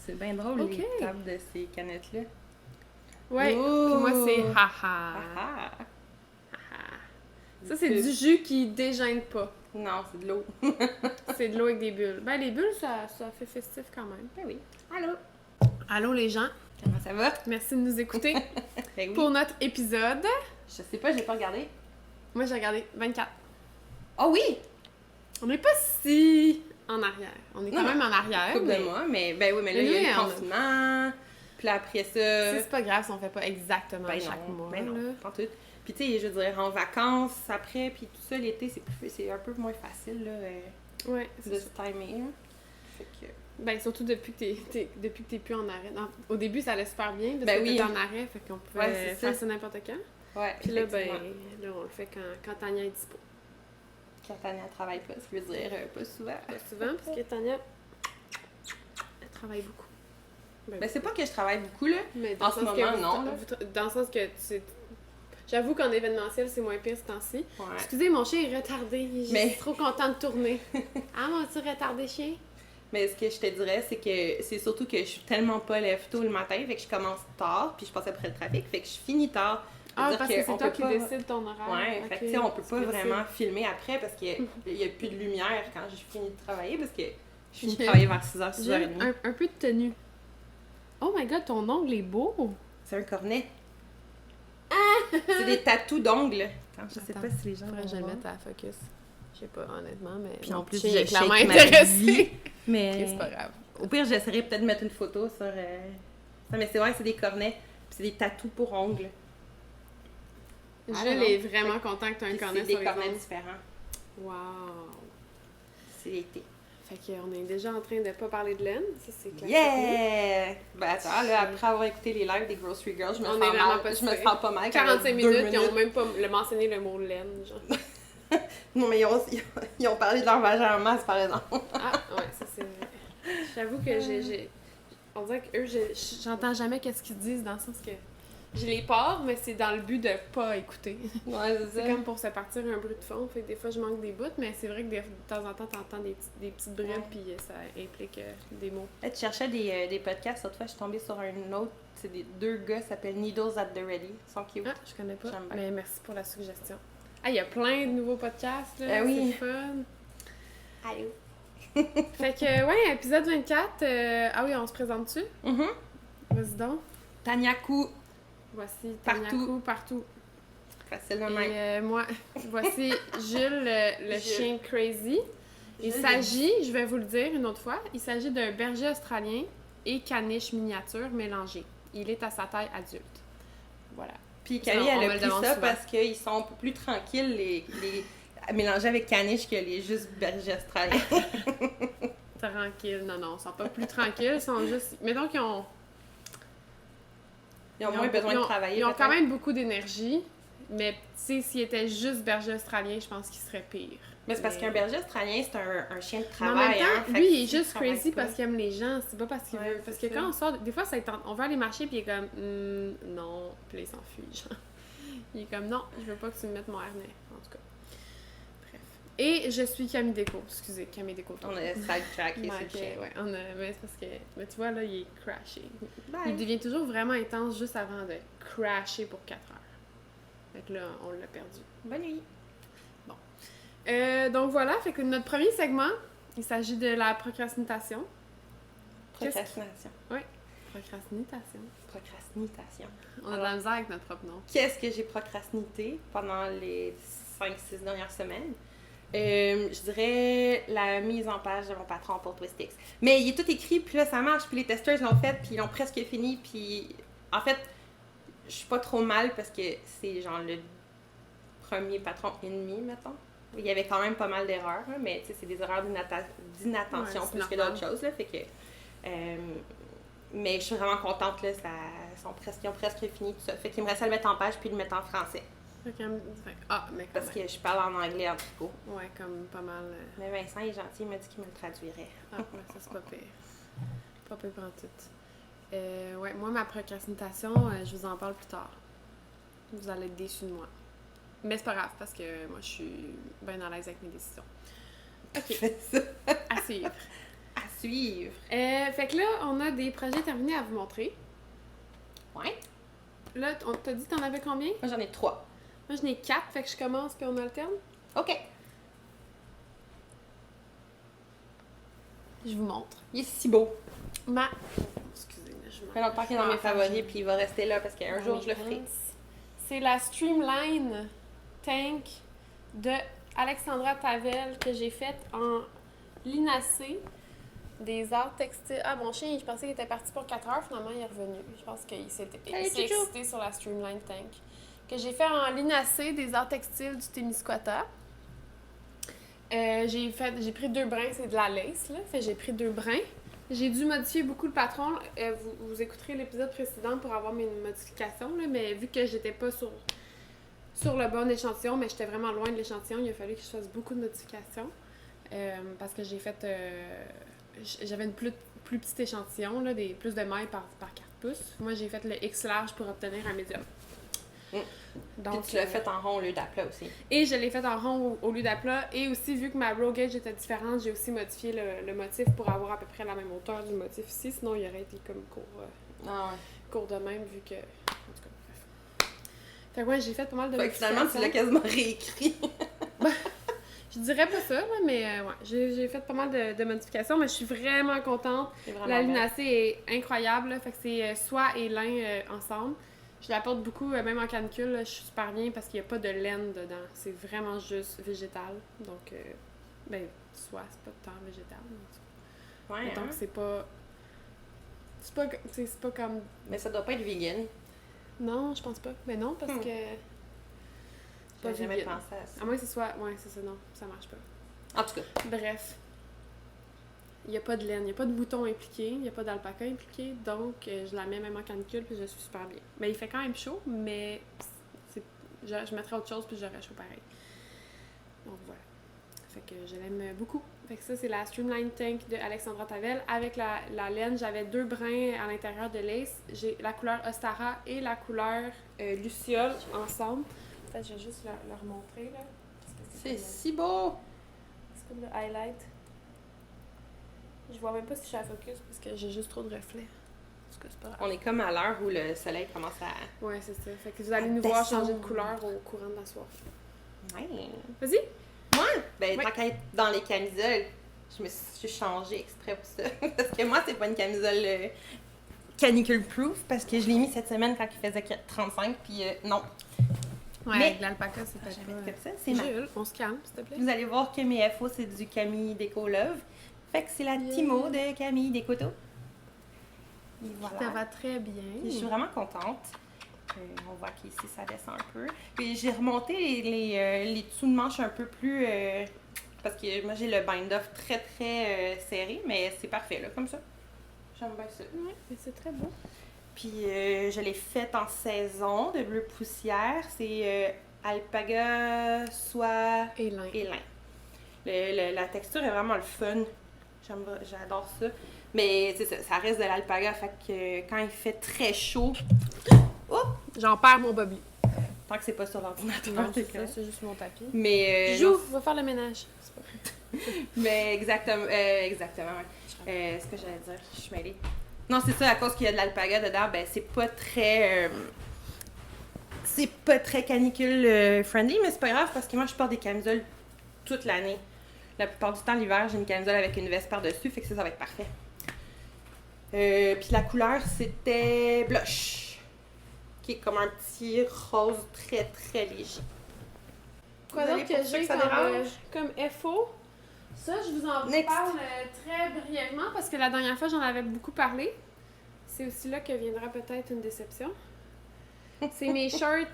C'est bien drôle, les tables de ces canettes-là. Ouais, puis moi, c'est haha. Haha. Ça, c'est du jus qui dégêne pas. Non, c'est de l'eau. C'est de l'eau avec des bulles. Ben, les bulles, ça fait festif quand même. Ben oui. Allô? Allô, les gens. Comment ça va? Merci de nous écouter Ben oui. pour notre épisode. Je sais pas, j'ai pas regardé. Moi, j'ai regardé 24. Oh oui! On n'est pas si en arrière. On est quand même en arrière. Couple de mois, mais ben oui, mais là, il y a le confinement. Puis après ça... C'est pas grave si on fait pas exactement chaque mois. Ben non, pas tout. Puis tu sais, je veux dire, en vacances, après, puis tout ça, l'été, c'est un peu moins facile, là, de se timer, là. Fait que... Ben, surtout depuis que t'es plus en arrêt. Non, au début, ça allait super bien, parce que t'étais en arrêt, fait qu'on pouvait faire ça n'importe quand. Ouais, puis là, ben, là, on le fait quand Tania est dispo. Quand Tania travaille pas, ça veut dire pas souvent. Pas souvent, parce que Tania, elle travaille beaucoup. Ben, c'est pas que je travaille beaucoup, là. Mais dans en ce moment, non. Dans le sens que j'avoue qu'en événementiel, c'est moins pire ce temps-ci. Ouais. Excusez, mon chien est retardé. Je suis trop content de tourner. Ah, mon petit retardé chien? Mais ce que je te dirais, c'est que c'est surtout que je suis tellement pas lève tôt le matin, fait que je commence tard, puis je passe après le trafic, fait que je finis tard. Ah, parce que c'est toi qui décides ton horaire. Ouais, fait que tu sais, on peut pas vraiment filmer après parce qu'il y a plus de lumière quand j'ai fini de travailler, parce que je finis de travailler vers 6h, 6h30. Un peu de tenue. Oh my god, ton ongle est beau! C'est un cornet. C'est des tatous d'ongles. Attends, je sais pas si les gens vont je le mettre à la focus. Je sais pas, honnêtement, mais... Puis en plus, j'ai clairement intéressé. Mais c'est pas grave. Au pire, j'essaierai peut-être de mettre une photo sur... ça, mais c'est vrai que c'est des cornets, puis c'est des tatous pour ongles. Jules est vraiment content que tu aies un cornet sur les ongles. C'est des cornets différents. Wow! C'est l'été. Fait qu'on est déjà en train de pas parler de laine, ça c'est clair. Yeah! Ben attends, là, après avoir écouté les lives des Grocery Girls, je me sens pas mal. 45 minutes, ils ont même pas mentionné le mot laine, genre. Non, mais ils ont parlé de leur vagin en masse, par exemple. Ah, ouais, ça c'est vrai. J'avoue que on dirait qu'eux, j'entends jamais qu'est-ce qu'ils disent, dans le sens que je les pars, mais c'est dans le but de pas écouter. Ouais, c'est comme pour se partir un bruit de fond, fait que des fois je manque des bouts, mais c'est vrai que de temps en temps t'entends des petites bribes, puis ça implique des mots. Tu cherchais des podcasts, l'autre fois je suis tombée sur un autre, c'est deux gars qui s'appellent Needles at the Ready, ils sont cute. Ah, je connais pas, mais merci pour la suggestion. Ah, il y a plein de nouveaux podcasts, là, oui. c'est fun. Allô? Fait que, ouais, épisode 24, ah oui, on se présente-tu? Vas-y donc. Tanyaku. Voici Tanyaku partout. Facile de même. Moi, voici Jules, le chien crazy. Il s'agit, je vais vous le dire une autre fois, il s'agit d'un berger australien et caniche miniature mélangé. Il est à sa taille adulte. Voilà. Puis Camille, elle a pris ça parce qu'ils sont un peu plus tranquilles, les mélangés avec caniche que les juste bergers australiens. Tranquille, non, ils sont pas plus tranquilles, ils sont juste... Mettons qu'ils ont... Ils ont moins besoin de travailler. Ils ont quand même beaucoup d'énergie, mais tu sais, s'ils étaient juste bergers australiens, je pense qu'ils seraient pires. Mais c'est parce qu'un berger australien, c'est un chien de travail. Mais en même temps, lui, il est juste crazy parce qu'il aime les gens, c'est pas parce qu'il veut. Parce que quand on sort, des fois, on va aller marcher, puis il est comme, non, puis là, il s'enfuit, genre. Il est comme, non, je veux pas que tu me mettes mon harnais, en tout cas. Bref. Et je suis Camille Déco, excusez, Camille Déco. On a sidetracké sur le chien. Ouais, mais c'est parce que, mais tu vois, là, il est crashé. Bye. Il devient toujours vraiment intense juste avant de crasher pour 4 heures. Fait que là, on l'a perdu. Bonne nuit. Donc voilà, fait que notre premier segment, il s'agit de la procrastination. Procrastination. Oui, procrastination. Procrastination. On a de la misère avec notre propre nom. Qu'est-ce que j'ai procrastité pendant les 5-6 dernières semaines? Je dirais la mise en page de mon patron pour Twistix. Mais il est tout écrit, puis là, ça marche, puis les testeurs l'ont fait, puis ils l'ont presque fini, puis en fait, je suis pas trop mal parce que c'est genre le premier patron ennemi, mettons. Il y avait quand même pas mal d'erreurs, hein, mais tu sais, c'est des erreurs d'inattention plus que d'autres choses, là, fait que... mais je suis vraiment contente, là, ils ont presque fini tout ça. Fait qu'il me reste à le mettre en page puis le mettre en français. Mais parce que je parle en anglais en tricot. Ouais, comme pas mal. Mais Vincent est gentil, il m'a dit qu'il me le traduirait. Ah, ouais, ça c'est pas pire. Pas pire pour tout. Ouais, moi, ma procrastination, je vous en parle plus tard. Vous allez être déçus de moi. Mais c'est pas grave, parce que moi, je suis bien à l'aise avec mes décisions. OK. À suivre. À suivre. Fait que là, on a des projets terminés à vous montrer. Ouais. Là, on t'a dit t'en avais combien? Moi, j'en ai 3. Moi, j'en ai 4, fait que je commence puis on alterne. OK. Je vous montre. Il est si beau. Excusez-moi, je Ça fait longtemps qu'il est dans mes favoris, puis il va rester là parce qu'un jour, je le ferai. C'est la Streamline Tank de Alexandra Tavel que j'ai faite en linacé des arts textiles. Ah, mon chien, je pensais qu'il était parti pour 4 heures, finalement, il est revenu. Je pense qu'il s'est excité sur la Streamline Tank. Que j'ai fait en linacé des arts textiles du Témiscouata. J'ai pris 2 brins, c'est de la lace, là. Fait j'ai pris 2 brins. J'ai dû modifier beaucoup le patron. Vous écouterez l'épisode précédent pour avoir mes modifications, là, mais vu que j'étais pas sur le bon échantillon, mais j'étais vraiment loin de l'échantillon, il a fallu que je fasse beaucoup de modifications. Parce que j'ai fait... j'avais une plus petit échantillon, là, plus de mailles par 4 pouces. Moi, j'ai fait le X large pour obtenir un médium. Donc, puis tu l'as fait en rond au lieu d'aplat aussi. Et je l'ai fait en rond au lieu d'aplat. Et aussi, vu que ma row gauge était différente, j'ai aussi modifié le motif pour avoir à peu près la même hauteur du motif ici. Sinon, il aurait été comme court de même, vu que... En tout cas, bref. Fait que ouais, j'ai fait pas mal de modifications. Finalement, tu l'as quasiment réécrit. Je dirais pas ça, là, mais ouais, j'ai fait pas mal de modifications, mais je suis vraiment contente. La linacée est incroyable, là, fait que c'est soie et lin ensemble. Je la porte beaucoup, même en canicule, là, je suis super bien parce qu'il n'y a pas de laine dedans. C'est vraiment juste végétal. Donc, soie, c'est pas tant végétal. Ouais, donc, hein? c'est pas comme... Mais ça doit pas être vegan. Non, je pense pas. Mais non, parce que... J'ai jamais pensé à ça. À moins que ce soit... Ouais, c'est ça, non, ça marche pas. En tout cas. Bref. Il n'y a pas de laine, il n'y a pas de bouton impliqué, il n'y a pas d'alpaca impliqué, donc je la mets même en canicule puis je suis super bien. Mais il fait quand même chaud, mais je mettrais autre chose puis j'aurais chaud pareil. Donc voilà. Fait que je l'aime beaucoup. Fait que ça, c'est la Streamline Tank de Alexandra Tavel. Avec la laine, j'avais 2 brins à l'intérieur de lace. J'ai la couleur Ostara et la couleur Luciole ensemble. En fait, je vais juste leur montrer, là. C'est si beau! C'est comme le highlight. Je vois même pas si je suis à focus parce que j'ai juste trop de reflets. En tout cas, c'est pas grave. On est comme à l'heure où le soleil commence à... Ouais, c'est ça. Fait que vous allez nous voir changer de couleur au courant de la soirée. Ouais. Vas-y! Moi? Ben, tant qu'à être dans les camisoles, je me suis changée exprès pour ça. Parce que moi, c'est pas une camisole canicule proof parce que je l'ai mis cette semaine quand il faisait 35, puis non. Ouais, mais avec l'alpaca, c'est pas comme ça. C'est Jules, on se calme, s'il te plaît. Vous allez voir que mes FO, c'est du Camille Déco Love. Fait que c'est la Timo de Camille Décoto. Et voilà. Ça va très bien. Et je suis vraiment contente. On voit qu'ici, ça descend un peu. Et j'ai remonté les dessous de manche un peu plus... parce que moi, j'ai le bind-off très, très serré, mais c'est parfait, là, comme ça. J'aime bien ça. Oui, mais c'est très beau. Puis, je l'ai faite en saison de bleu poussière. C'est alpaga, soie et lin. La texture est vraiment le fun. J'adore ça. Mais c'est ça, ça reste de l'alpaga. Fait que quand il fait très chaud... Oh! J'en perds mon bobby. Tant que c'est pas sur l'ordinateur. Non, c'est ça, c'est juste mon tapis. Mais... Joue, va faire le ménage. C'est pas vrai. Mais exactement, ouais. Ce que j'allais dire, je suis mêlée. Non, c'est ça, à cause qu'il y a de l'alpaga dedans, ben c'est pas très... c'est pas très canicule friendly, mais c'est pas grave parce que moi, je porte des camisoles toute l'année. La plupart du temps, l'hiver, j'ai une camisole avec une veste par-dessus, fait que ça va être parfait. Puis la couleur, c'était blush, qui est comme un petit rose très, très léger. Quoi d'autre que j'ai comme FO? Ça, je vous en parle très brièvement parce que la dernière fois, j'en avais beaucoup parlé. C'est aussi là que viendra peut-être une déception. C'est mes shorts.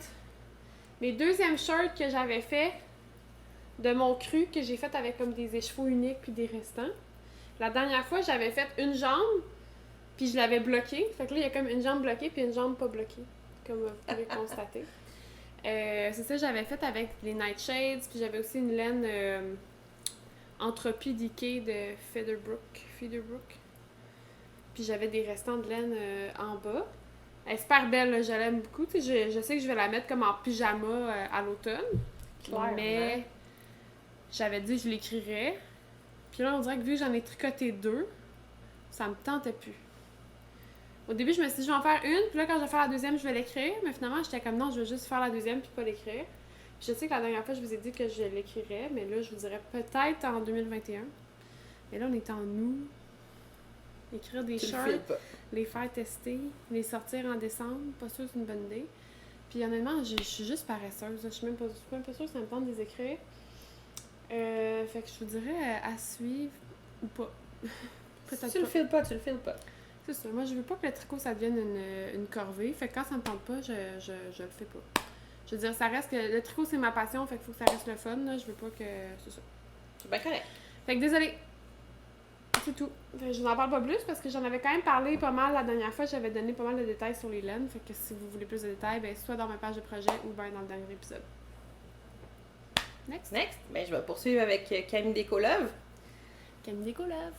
Mes deuxièmes shorts que j'avais fait de mon cru, que j'ai fait avec comme des écheveaux uniques puis des restants. La dernière fois, j'avais fait une jambe puis je l'avais bloquée. Fait que là, il y a comme une jambe bloquée puis une jambe pas bloquée, comme vous pouvez constater. C'est ça, j'avais fait avec les Nightshades, puis j'avais aussi une laine Entropie Decay de Featherbrook. Puis j'avais des restants de laine en bas. Elle est super belle, là, je l'aime beaucoup. Je sais que je vais la mettre comme en pyjama à l'automne. Mais j'avais dit que je l'écrirais. Puis là, on dirait que vu que j'en ai tricoté 2, Ça me tentait plus. Au début, je me suis dit, je vais en faire une, puis là, quand je vais faire la deuxième, je vais l'écrire. Mais finalement, j'étais comme, non, je vais juste faire la deuxième, puis pas l'écrire. Puis je sais que la dernière fois, je vous ai dit que je l'écrirais, mais là, je vous dirais peut-être en 2021. Mais là, on est en août. Écrire des shorts, les faire tester, les sortir en décembre, pas sûr que c'est une bonne idée. Puis honnêtement, je suis juste paresseuse. Je suis même pas sûre que ça me tente de les écrire. Fait que je vous dirais à suivre ou pas. Si tu le files pas, tu le files pas. C'est ça. Moi, je veux pas que le tricot, ça devienne une corvée. Fait que quand ça me tente pas, je le fais pas. Je veux dire, ça reste que... Le tricot, c'est ma passion, fait qu'il faut que ça reste le fun, là. Je veux pas que... C'est ça. C'est bien correct. Fait que désolée. C'est tout. Je n'en parle pas plus parce que j'en avais quand même parlé pas mal la dernière fois. J'avais donné pas mal de détails sur les laines. Fait que si vous voulez plus de détails, ben soit dans ma page de projet ou bien dans le dernier épisode. Next. Ben, je vais poursuivre avec Camille Décolove. Camille Décolove.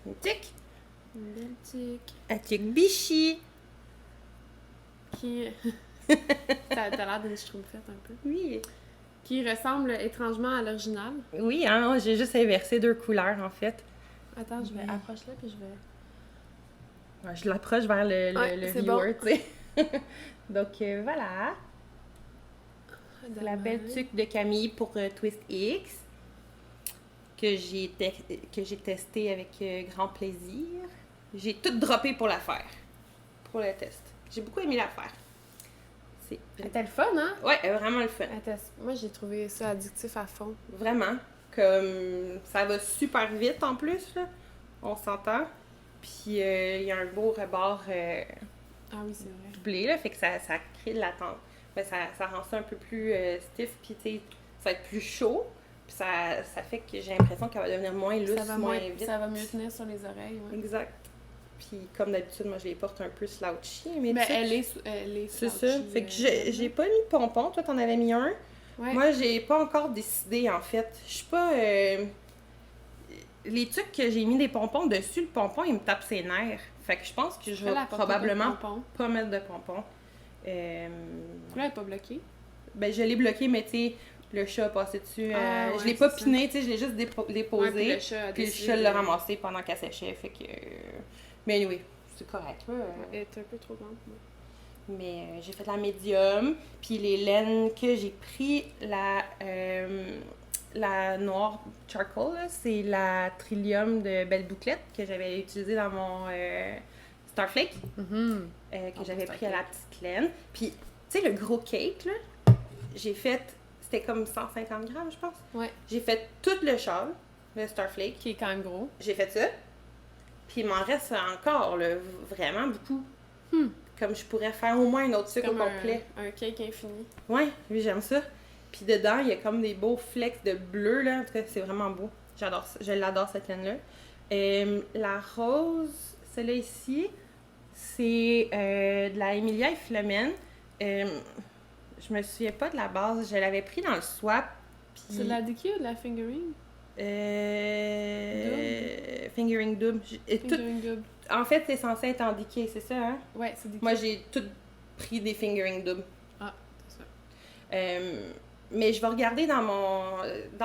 Une tique. Une belle tique. Un tique bichi. Qui... T'as l'air d'une schtroumpfette un peu. Oui. Qui ressemble étrangement à l'original. Oui, hein, j'ai juste inversé 2 couleurs, en fait. Attends, je vais approcher là, puis je vais... Ouais, je l'approche vers le viewer, tu sais. Donc, voilà. C'est la belle tuque de Camille pour Twist X. Que j'ai testé avec grand plaisir. J'ai tout droppé pour la faire. Pour le test. J'ai beaucoup aimé la faire. Elle était le fun, hein? Ouais, vraiment le fun. Moi, j'ai trouvé ça addictif à fond. Vraiment. Comme ça va super vite en plus, là. On s'entend. Puis il y a un beau rebord ah oui, c'est vrai. doublé, là. Fait que ça crée de l'attente. Ben, ça rend ça un peu plus stiff. Puis tu sais, ça va être plus chaud. Puis ça fait que j'ai l'impression qu'elle va devenir moins lousse, moins vite. Ça va mieux tenir sur les oreilles, ouais. Exact. Puis comme d'habitude, moi je les porte un peu slouchy. Mais elle est c'est ça. Fait que j'ai pas mis de pompons. Toi, t'en avais mis un. Ouais. Moi, j'ai pas encore décidé, en fait. Je suis pas... Les trucs que j'ai mis des pompons dessus, le pompon, il me tape ses nerfs. Fait que je pense que je vais probablement pas mettre de pompons. Là, elle n'est pas bloquée? Ben, je l'ai bloqué, mais tu sais, le chat a passé dessus. Ouais, je l'ai pas piné, tu sais, je l'ai juste déposé. Ouais, puis le chat l'a ramassé pendant qu'elle séchait. Fait que... Mais anyway, c'est correct. Elle est un peu trop grande. Mais j'ai fait la médium. Puis les laines que j'ai pris, la noire charcoal, là, c'est la Trillium de Belle Bouclette que j'avais utilisée dans mon Starflake. Que j'avais pris à la petite laine. Puis, tu sais, le gros cake, là, j'ai fait... C'était comme 150 grammes, je pense. Ouais. J'ai fait tout le châle, le Starflake. Qui est quand même gros. J'ai fait ça. Puis il m'en reste encore, là, vraiment beaucoup. Comme je pourrais faire au moins un autre sucre au complet. Un cake infini. Ouais, oui, j'aime ça. Puis dedans, il y a comme des beaux flecks de bleu, là. En tout cas, c'est vraiment beau. J'adore ça. Je l'adore, cette laine-là. La rose, celle-là ici, c'est de la Emilia et Philomène. Je me souviens pas de la base. Je l'avais pris dans le swap. C'est de la Dicky ou de la fingering? Fingering double. Fingering double. En fait, c'est censé être en Dicky, c'est ça, hein? Ouais, c'est Dicky. Moi, j'ai tout pris des fingering double. Ah, c'est ça. Mais je vais regarder dans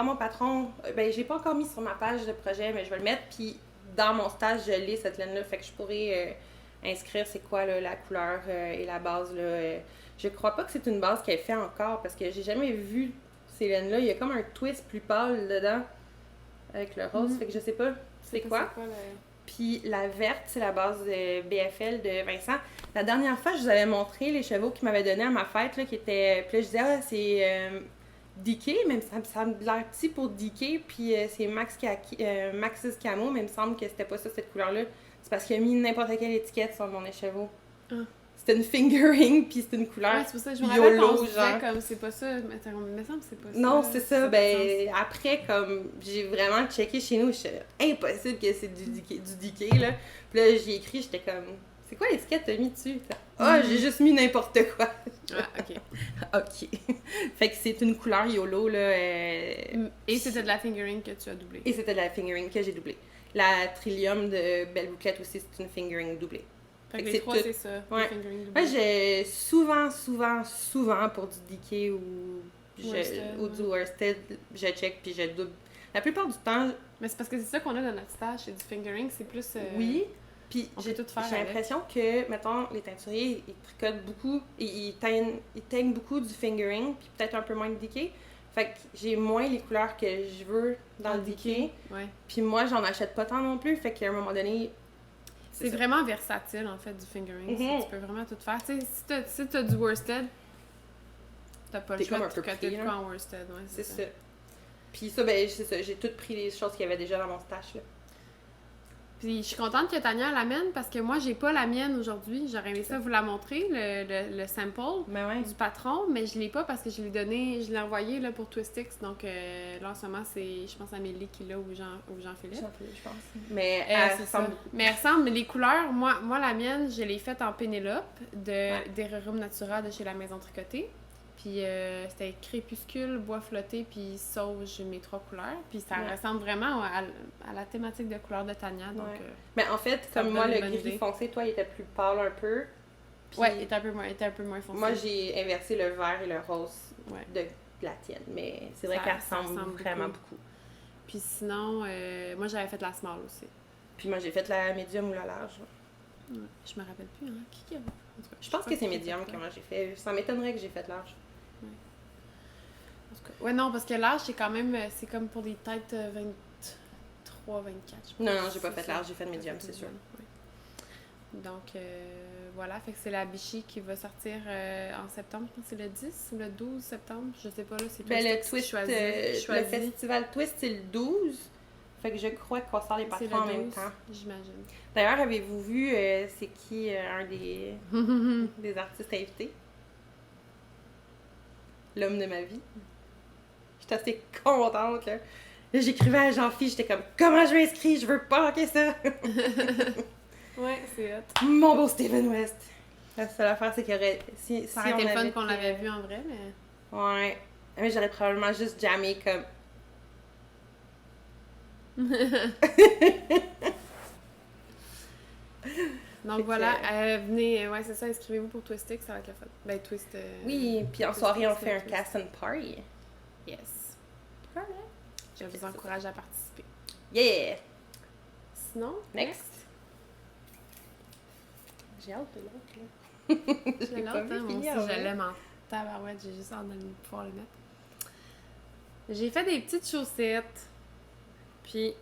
mon patron. Ben, j'ai pas encore mis sur ma page de projet, mais je vais le mettre. Puis dans mon stage, je lis cette laine-là. Fait que je pourrais inscrire c'est quoi là, la couleur et la base. Là. Je crois pas que c'est une base qu'elle fait encore parce que j'ai jamais vu ces laines-là. Il y a comme un twist plus pâle dedans avec le rose. Fait que je sais pas c'est quoi. Puis la verte, c'est la base de BFL de Vincent. La dernière fois, je vous avais montré les chevaux qu'il m'avait donné à ma fête, là, qui étaient... Puis là, je disais, ah, c'est DK, même ça me l'air petit pour DK, puis c'est Maxis Camo, mais il me semble que c'était pas ça, cette couleur-là. C'est parce qu'il a mis n'importe quelle étiquette sur mon écheveau. Ah. C'était une fingering, puis c'était une couleur c'est pour ça que je me rappelle qu'on se disait comme c'est pas ça, mais il me semble que c'est pas ça. Non, c'est ça. Ben, après, comme, j'ai vraiment checké chez nous, j'étais impossible que c'est du DK, là. Puis là, j'ai écrit, j'étais comme, c'est quoi l'étiquette que t'as mis dessus? Ah, j'ai juste mis n'importe quoi. Ah, ok. Ok. Fait que c'est une couleur YOLO, là. Et c'était de la fingering que tu as doublé. Et c'était de la fingering que j'ai doublée. La Trillium de Belle Bouclette aussi, c'est une fingering doublée. Fait que les trois, c'est ça. Ouais. Moi, j'ai souvent pour du DK ou du Worsted, je check puis je double. La plupart du temps... Mais c'est parce que c'est ça qu'on a dans notre stage, c'est du fingering, c'est plus... Oui, puis j'ai tout faire j'ai l'impression que, mettons, les teinturiers, ils tricotent beaucoup, ils teignent beaucoup du fingering, puis peut-être un peu moins de decay. Fait que j'ai moins les couleurs que je veux dans le decay. Ouais. Puis moi, j'en achète pas tant non plus, fait qu'à un moment donné... C'est vraiment versatile, en fait, du fingering. Tu peux vraiment tout faire. Tu sais, si t'as du worsted, t'as pas le choix de tricoter de quoi en worsted. Ouais, c'est ça. Puis ça, ben, c'est ça. J'ai tout pris les choses qu'il y avait déjà dans mon stash, là. Puis je suis contente que Tania l'amène parce que moi, j'ai pas la mienne aujourd'hui. J'aurais aimé ça vous la montrer, le sample du patron, mais je l'ai pas parce que je l'ai envoyé là, pour Twistix. Donc là, en ce moment, c'est, je pense, Amélie qui l'a ou Jean-Philippe. Jean-Philippe, je pense. Mais elle ressemble. Mais elle ressemble, mais les couleurs, moi la mienne, je l'ai faite en Pénélope des Rerum Natura de chez la Maison Tricotée. Puis c'était crépuscule, bois flotté, puis sauge, mes 3 couleurs. Puis ça ressemble vraiment à la thématique de couleur de Tania. Donc, mais en fait, comme moi, le gris foncé, toi, il était plus pâle un peu. Puis, il était un peu moins foncé. Moi, j'ai inversé le vert et le rose de la tienne. Mais c'est vrai qu'elle ressemble vraiment beaucoup. Puis sinon, moi, j'avais fait la small aussi. Puis moi, j'ai fait la médium ou la large. Ouais. Je me rappelle plus, hein. Qui a... En tout cas, je pense que c'est médium que moi j'ai fait. Ça m'étonnerait que j'ai fait large. Ouais, non, parce que large, c'est quand même... C'est comme pour des têtes 23, 24. Non, j'ai pas fait large, j'ai fait médium, c'est sûr. Ouais. Donc, voilà. Fait que c'est la Bichi qui va sortir en septembre. Je pense que c'est le 10 ou le 12 septembre. Je sais pas, là, c'est le Twist, le festival Twist, c'est le 12. Fait que je crois qu'on sort les patrons en même temps. J'imagine. D'ailleurs, avez-vous vu c'est qui un des artistes invités? L'homme de ma vie. J'étais assez contente, là. Là, j'écrivais à Jean-Philippe, j'étais comme, comment je m'inscris? Je veux pas manquer ça! Ouais, c'est hot. Mon beau Steven West! La seule affaire, c'est qu'il y aurait... ça aurait été le fun qu'on l'avait vu en vrai, mais... Ouais. Mais j'aurais probablement juste jammé comme... Donc voilà, venez, c'est ça, inscrivez-vous pour Twistix, ça va être le fun. Ben, Twist... oui, puis en soirée, on fait un cast and party. Yes. Je vous encourage à participer. Yeah! Sinon, next. J'ai hâte de l'autre, là. J'ai hâte, hein, moi aussi, je l'aime en tabarouette, j'ai juste hâte de pouvoir le mettre. J'ai fait des petites chaussettes, puis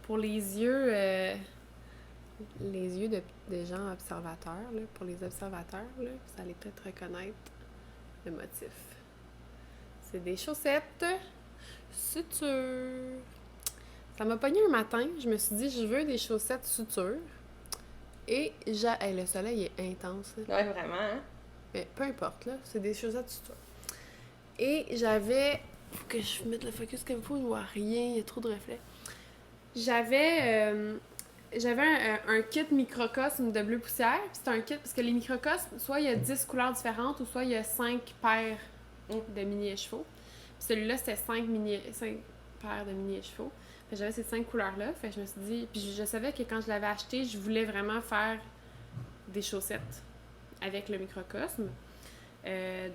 pour les yeux des gens observateurs, là, pour les observateurs, là, vous allez peut-être reconnaître le motif. C'est des chaussettes suture. Ça m'a pogné un matin, je me suis dit, je veux des chaussettes suture. Et le soleil est intense. Là. Ouais, vraiment, hein? Mais peu importe, là, c'est des chaussettes suture. Et j'avais... Faut que je mette le focus comme il faut, je vois rien, il y a trop de reflets. J'avais un kit microcosme de bleu poussière. C'est un kit parce que les microcosmes, soit il y a 10 couleurs différentes ou soit il y a 5 paires de mini-échevaux. Puis celui-là, c'était 5 paires de mini-échevaux. J'avais ces 5 couleurs-là. Fait que je me suis dit... Puis je savais que quand je l'avais acheté, je voulais vraiment faire des chaussettes avec le microcosme.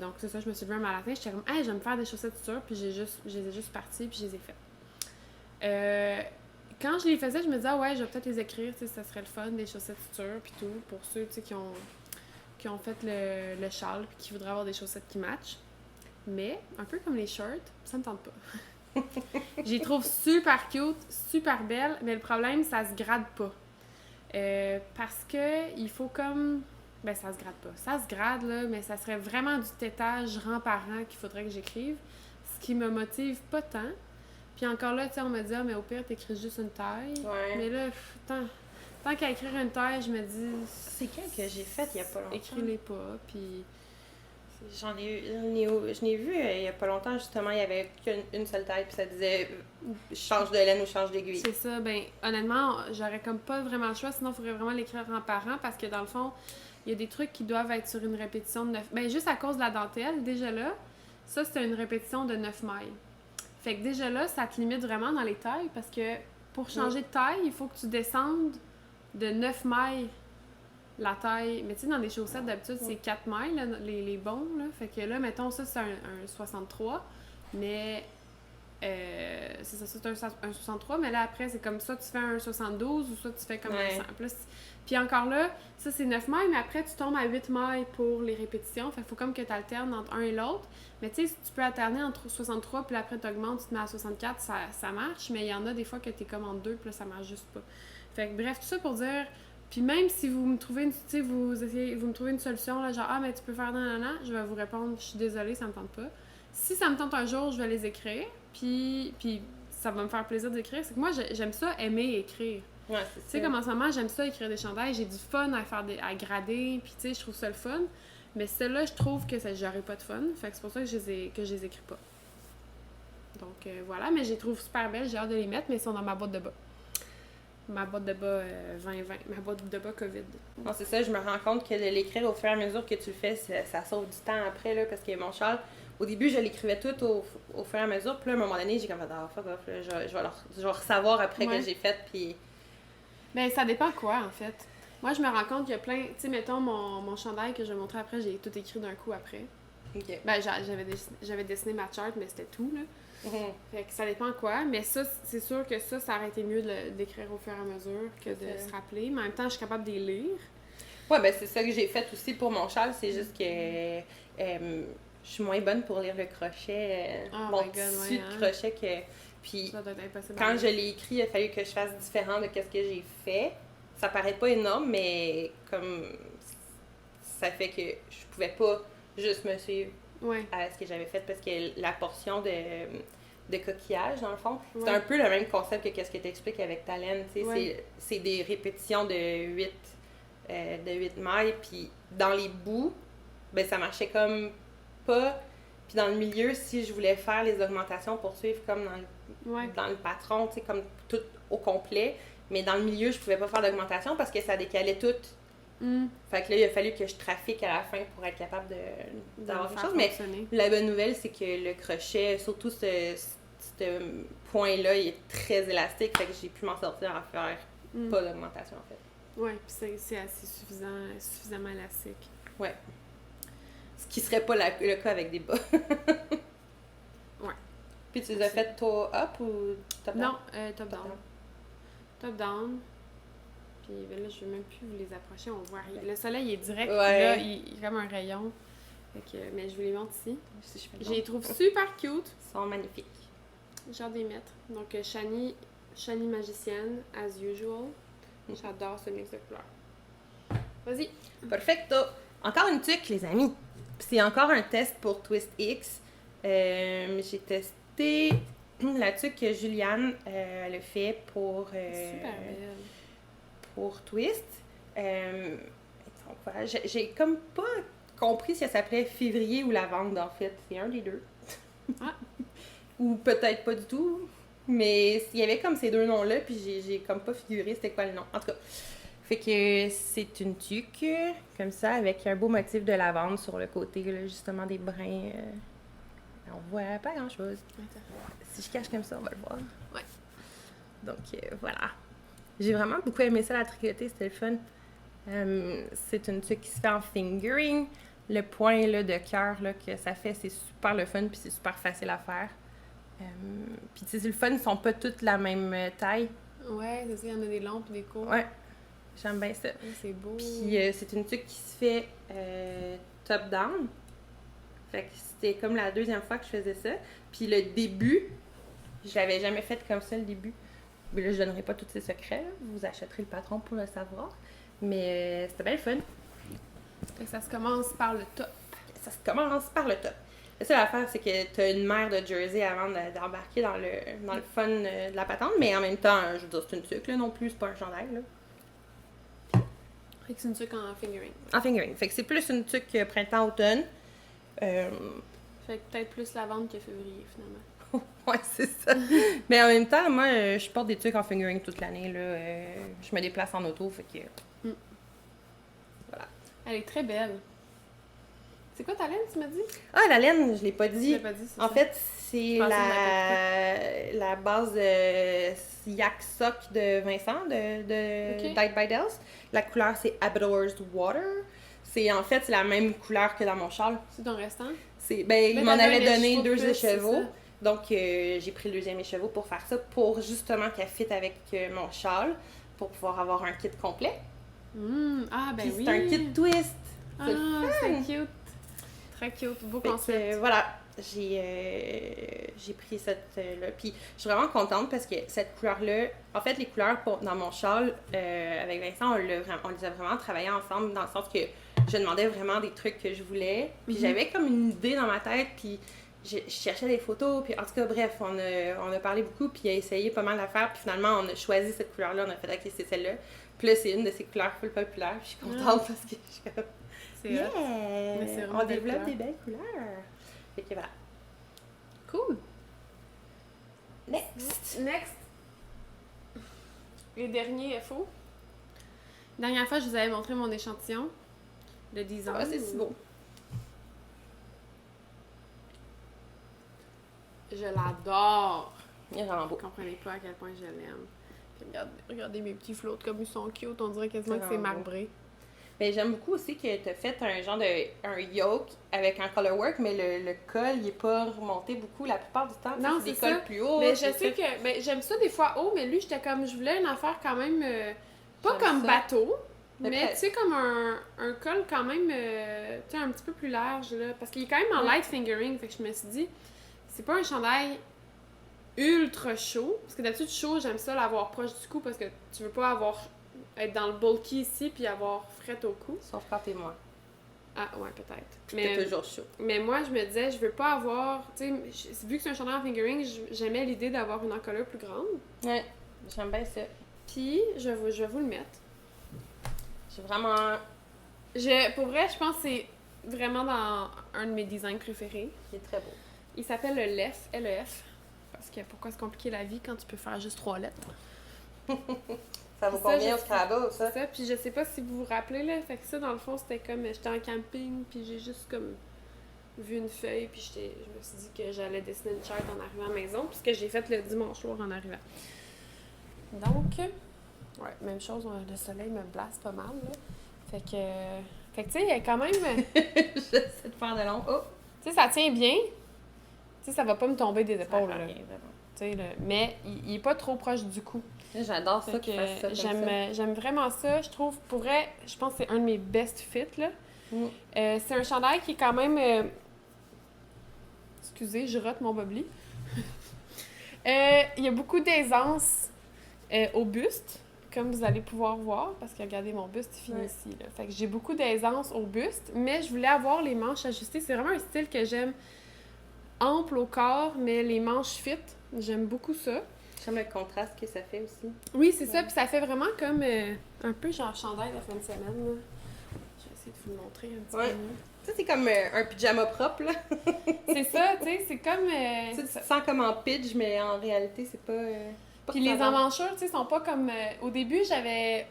Donc c'est ça, je me suis levée un matin, j'étais comme « Hey, je vais me faire des chaussettes suture. » Puis je les ai juste parties, puis je les ai faites. Quand je les faisais, je me disais, ah ouais, je vais peut-être les écrire, tu sais, ça serait le fun, des chaussettes suture, puis tout, pour ceux, tu sais, qui ont fait le châle, puis qui voudraient avoir des chaussettes qui matchent. Mais, un peu comme les shorts, ça me tente pas. Je les trouve super cute, super belles, mais le problème, ça se grade pas. Parce que il faut comme... Ben, ça se grade pas. Ça se grade, là, mais ça serait vraiment du tétage rang par rang qu'il faudrait que j'écrive, ce qui me motive pas tant. Puis encore là, tu sais, on me dit, ah, mais au pire, t'écris juste une taille. Ouais. Mais là, tant qu'à écrire une taille, je me dis... C'est quelle que j'ai faite il y a pas longtemps? Écris-les pas, puis... Je n'ai vu il y a pas longtemps, justement, il y avait qu'une seule taille, puis ça disait change de laine ou change d'aiguille. C'est ça, ben honnêtement, j'aurais comme pas vraiment le choix, sinon il faudrait vraiment l'écrire en parent, parce que dans le fond, il y a des trucs qui doivent être sur une répétition de 9... Ben juste à cause de la dentelle, déjà là, ça c'était une répétition de 9 mailles. Fait que déjà là, ça te limite vraiment dans les tailles, parce que pour changer de taille, il faut que tu descendes de 9 mailles la taille. Mais tu sais, dans des chaussettes, d'habitude, c'est 4 mailles, là, les bons, là. Fait que là, mettons, ça, c'est un 63, mais c'est ça, c'est un 63, mais là, après, c'est comme ça, tu fais un 72 ou soit tu fais comme un 100. Puis encore là, ça, c'est 9 mailles, mais après, tu tombes à 8 mailles pour les répétitions. Fait qu'il faut comme que tu alternes entre un et l'autre. Mais tu sais, tu peux alterner entre 63, puis après, tu augmentes, tu te mets à 64, ça marche. Mais il y en a des fois que tu es comme en 2, puis là, ça marche juste pas. Fait que bref, tout ça pour dire... Puis même si vous me trouvez vous me trouvez une solution, là, genre, ah, mais tu peux faire nanana, je vais vous répondre, je suis désolée, ça me tente pas. Si ça me tente un jour, je vais les écrire, puis ça va me faire plaisir d'écrire. C'est que moi, j'aime ça, aimer écrire. Ouais, c'est ça. Tu sais, comme en ce moment, j'aime ça écrire des chandails, j'ai du fun à grader, puis tu sais, je trouve ça le fun. Mais celle-là, je trouve que j'aurais pas de fun, fait que c'est pour ça que je les écris pas. Donc voilà, mais je les trouve super belles, j'ai hâte de les mettre, mais ils sont dans ma boîte de bas. Ma boîte de bas 2020, ma boîte de bas COVID. Non, c'est ça, je me rends compte que de l'écrire au fur et à mesure que tu le fais, ça sauve du temps après, là, parce que mon Charles, au début, je l'écrivais tout au fur et à mesure, puis là, à un moment donné, j'ai comme fait, ah, fuck off, là, je vais le savoir après que j'ai fait, puis... Ben, ça dépend quoi, en fait. Moi, je me rends compte qu'il y a plein... Tu sais, mettons, mon chandail que je vais montrer après, j'ai tout écrit d'un coup après. OK. Ben, j'avais dessiné ma chart, mais c'était tout, là. Fait que ça dépend quoi, mais ça, c'est sûr que ça aurait été mieux d'écrire au fur et à mesure que de se rappeler. Mais en même temps, je suis capable de les lire. Ouais, ben c'est ça que j'ai fait aussi pour mon Charles, c'est juste que je suis moins bonne pour lire le crochet, mon tissu de crochet que... Puis ça doit être impossible quand je l'ai écrit, il a fallu que je fasse différent de ce que j'ai fait. Ça paraît pas énorme, mais comme ça fait que je pouvais pas juste me suivre à ce que j'avais fait parce que la portion de coquillage, dans le fond, c'est un peu le même concept que ce que tu expliques avec ta laine. C'est des répétitions de 8 mailles, puis dans les bouts, ben ça marchait comme pas. Puis dans le milieu, si je voulais faire les augmentations pour suivre comme dans le patron, tu sais, comme tout au complet, mais dans le milieu, je pouvais pas faire d'augmentation parce que ça décalait tout. Fait que là, il a fallu que je trafique à la fin pour être capable d'avoir quelque chose. Mais la bonne nouvelle, c'est que le crochet, surtout ce point-là, il est très élastique. Fait que j'ai pu m'en sortir en faire pas d'augmentation, en fait. Ouais, puis c'est assez suffisamment élastique. Ouais. Ce qui serait pas le cas avec des bas. Ouais. Puis tu les as fait toe up ou top down? Non, top down. Top down. Puis là, je veux même plus vous les approcher, on voit rien. Le soleil est direct, là, il est comme un rayon. Fait que, mais je vous les montre ici. Je les trouve super cute. Ils sont magnifiques. J'ai hâte de les mettre. Donc, Shani Magicienne, as usual. J'adore ce mix de couleurs. Vas-y. Perfecto. Encore une tuque, les amis. C'est encore un test pour Twist X. J'ai testé la tuque que Juliane elle a fait pour... super belle. Pour Twist. J'ai comme pas compris si elle s'appelait février ou lavande, en fait. C'est un des deux. Ou peut-être pas du tout. Mais il y avait comme ces deux noms-là, puis j'ai comme pas figuré c'était quoi le nom. En tout cas, fait que c'est une tuque, comme ça, avec un beau motif de lavande sur le côté, là, justement des brins. On voit pas grand-chose. Si je cache comme ça, on va le voir. Ouais. Donc, voilà. J'ai vraiment beaucoup aimé ça, la tricoter, c'était le fun. C'est une tuque qui se fait en fingering. Le point là, de cœur là, que ça fait, c'est super le fun, puis c'est super facile à faire. Puis tu sais, le fun, ils sont pas toutes la même taille. Ouais, c'est ça, il y en a des longs et des courts. Ouais, j'aime bien ça. Ouais, c'est beau. Puis c'est une tuque qui se fait top-down. Fait que c'était comme la deuxième fois que je faisais ça. Puis le début, je l'avais jamais fait comme ça, le début. Mais là, je donnerai pas tous ces secrets. Là. Vous achèterez le patron pour le savoir. Mais c'était bien le fun. Fait que ça se commence par le top. Ça se commence par le top. La seule affaire, c'est que tu as une mère de jersey avant d'embarquer dans le fun de la patente. Mais en même temps, je veux dire, c'est une tuque là, non plus. C'est pas un chandail. Là. Fait que c'est une tuque en fingering. En fingering. Fait que c'est plus une tuque printemps-automne. Fait que peut-être plus lavande que février, finalement. Ouais, c'est ça. Mais en même temps, moi, je porte des trucs en fingering toute l'année, là. Je me déplace en auto, fait que... Voilà. Elle est très belle. C'est quoi ta laine, tu m'as dit? Ah, la laine, je l'ai pas dit. Je l'ai pas dit, c'est en ça. fait, c'est la base Yak Sock de Vincent, de Dyed by Dells. La couleur, c'est Abador's Water. C'est la même couleur que dans mon châle. C'est ton restant? Il m'en avait donné 2 écheveaux. Donc, j'ai pris le deuxième écheveau pour faire ça, pour justement qu'elle fitte avec mon châle, pour pouvoir avoir un kit complet. Ah, ben Puis oui! c'est un kit twist! C'est c'est cute! Très cute, beau concept. Voilà, j'ai pris cette là. Puis je suis vraiment contente parce que cette couleur-là, en fait, les couleurs dans mon châle, avec Vincent, on les a vraiment travaillé ensemble dans le sens que je demandais vraiment des trucs que je voulais. Puis j'avais comme une idée dans ma tête, puis je cherchais des photos. Puis en tout cas, bref, on a parlé beaucoup, puis il a essayé pas mal d'affaires. Puis finalement, on a choisi cette couleur-là, on a fait, ok, c'est celle-là. Puis là, c'est une de ces couleurs full populaires. Puis je suis contente parce que je suis comme. Yeah! On développe des belles couleurs. Fait que voilà. Cool! Next! Les derniers FO. La dernière fois, je vous avais montré mon échantillon de 10 ans. Ah, c'est si beau. Je l'adore! Il est vraiment beau. Vous comprenez pas à quel point je l'aime. Puis regardez mes petits flots comme ils sont cute. On dirait quasiment que c'est marbré. Mais j'aime beaucoup aussi que tu as fait un genre un yoke avec un colorwork, mais le col, il est pas remonté beaucoup la plupart du temps. Non, c'est des cols plus hauts. Mais je sais que j'aime ça des fois haut, mais lui, j'étais comme, je voulais une affaire quand même, pas comme bateau, mais tu sais, comme un col quand même, tu sais, un petit peu plus large, là. Parce qu'il est quand même en light fingering, fait que je me suis dit, c'est pas un chandail ultra chaud, parce que d'habitude, chaud, j'aime ça l'avoir proche du cou, parce que tu veux pas être dans le bulky ici, puis avoir fret au cou. Sauf quand t'es moi. Ah, ouais, peut-être. Mais t'es toujours chaud. Mais moi, je me disais, je veux pas avoir... Tu sais, vu que c'est un chandail en fingering, j'aimais l'idée d'avoir une encolure plus grande. Ouais, j'aime bien ça. Puis, je vais vous le mettre. J'ai vraiment... Pour vrai, je pense que c'est vraiment dans un de mes designs préférés. Il est très beau. Il s'appelle le LEF, L-E-F. Parce que pourquoi se compliquer la vie quand tu peux faire juste 3 lettres? Ça vaut combien au Scrabble, ça? C'est ça, puis je sais pas si vous vous rappelez, là, fait que ça, dans le fond, c'était comme, j'étais en camping, puis j'ai juste comme vu une feuille, puis je me suis dit que j'allais dessiner une charte en arrivant à la maison, puisque j'ai fait le dimanche soir en arrivant. Donc, ouais, même chose, le soleil me blasse pas mal, là. Fait que tu sais, il y a quand même... J'essaie de faire de long. Oh! Tu sais, ça tient bien. Tu sais, ça va pas me tomber des épaules, là. Bien, vraiment. Tu sais, mais il est pas trop proche du cou. J'adore ça qu'il fasse ça comme ça. J'aime vraiment ça. Je trouve, pour vrai, je pense que c'est un de mes best fits, là. C'est un chandail qui est quand même... Excusez, je rote mon bobli. Il y a beaucoup d'aisance au buste, comme vous allez pouvoir voir, parce que regardez, mon buste finit ici, là. Fait que j'ai beaucoup d'aisance au buste, mais je voulais avoir les manches ajustées. C'est vraiment un style que j'aime, ample au corps, mais les manches fit. J'aime beaucoup ça. J'aime le contraste que ça fait aussi. Oui, c'est ça. Puis ça fait vraiment comme un peu genre chandail de fin de semaine. Là. Je vais essayer de vous le montrer un petit peu mieux. Ça, c'est comme un pyjama propre, là. C'est ça, tu sais, c'est comme... tu te sens comme en pitch, mais en réalité, c'est pas puis les emmanchures, tu sais, sont pas comme... au début, j'avais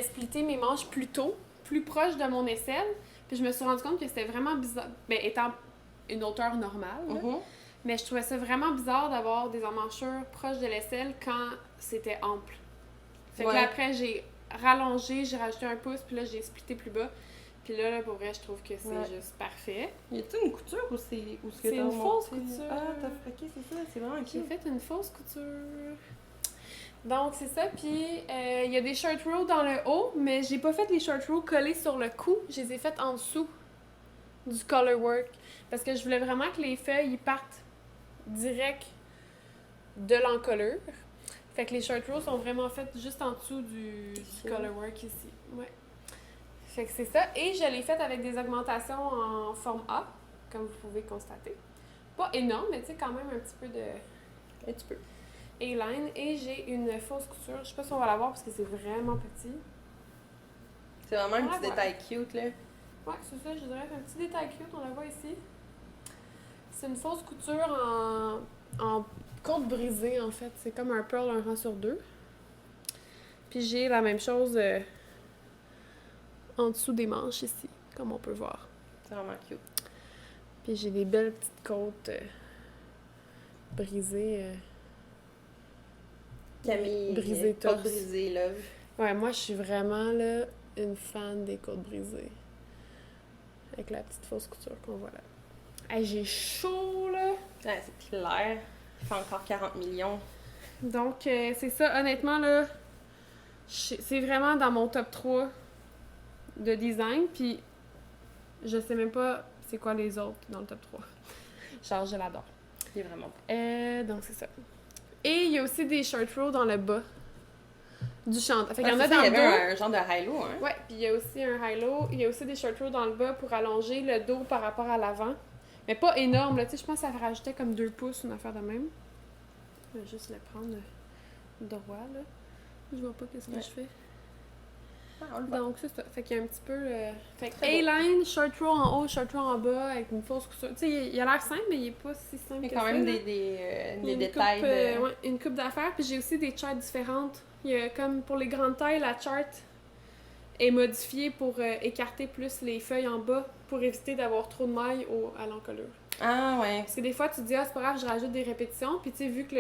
splitté mes manches plus tôt, plus proche de mon aisselle. Puis je me suis rendu compte que c'était vraiment bizarre. Ben, étant une hauteur normale, là. Mais je trouvais ça vraiment bizarre d'avoir des emmanchures proches de l'aisselle quand c'était ample. Fait que là, après, j'ai rallongé, j'ai rajouté un pouce, puis là, j'ai splitté plus bas. Puis là, pour vrai, je trouve que c'est juste parfait. Y a-t-il une couture ou c'est... C'est une fausse couture. Ah, ok, c'est ça, c'est vraiment cute. J'ai fait une fausse couture. Donc, c'est ça. Puis, il y a des short rows dans le haut, mais j'ai pas fait les short rows collés sur le cou. Je les ai faites en dessous du colorwork. Parce que je voulais vraiment que les feuilles, ils partent direct de l'encolure. Fait que les short rows sont vraiment faites juste en dessous du colorwork ici. Ouais. Fait que c'est ça. Et je l'ai faite avec des augmentations en forme A, comme vous pouvez constater. Pas énorme, mais tu sais, quand même un petit peu de... Un petit peu. A-line. Et j'ai une fausse couture. Je sais pas si on va la voir parce que c'est vraiment petit. C'est vraiment un petit détail cute, là. Ouais, c'est ça, je dirais. Un petit détail cute, on la voit ici. C'est une fausse couture en côte brisée, en fait. C'est comme un pearl, un rang sur 2. Puis j'ai la même chose en dessous des manches ici, comme on peut voir. C'est vraiment cute. Puis j'ai des belles petites côtes brisées. Camille, brisées côte torse. brisée, love. Ouais, moi, je suis vraiment, là, une fan des côtes brisées. Avec la petite fausse couture qu'on voit là. Hey, j'ai chaud, là! Ouais, c'est clair. Il fait encore 40 millions. Donc, c'est ça. Honnêtement, là, c'est vraiment dans mon top 3 de design. Puis, je sais même pas c'est quoi les autres dans le top 3. Genre, je l'adore. Il est vraiment bon. Donc, c'est ça. Et il y a aussi des short rows dans le bas du chandail. Fait qu'il y en a ça, dans il y le dos. avait un genre de high-low, hein? Ouais, puis il y a aussi un high-low. Il y a aussi des short rows dans le bas pour allonger le dos par rapport à l'avant. Mais pas énorme, là. Tu sais, je pense que ça rajoutait comme 2 pouces, une affaire de même. Je vais juste le prendre droit, là. Je vois pas qu'est-ce que je fais. Donc, c'est ça. Fait qu'il y a un petit peu... Fait que A-line, short row en haut, short row en bas, avec une fausse couture. Tu sais, il a l'air simple, mais il est pas si simple que ça. Il y a quand même des détails. Ouais, une coupe d'affaires. Puis j'ai aussi des charts différentes. Il y a comme pour les grandes tailles, la chart est modifiée pour écarter plus les feuilles en bas pour éviter d'avoir trop de mailles à l'encolure. Ah ouais. Parce que des fois, tu te dis, c'est pas grave, je rajoute des répétitions. Puis tu sais, vu que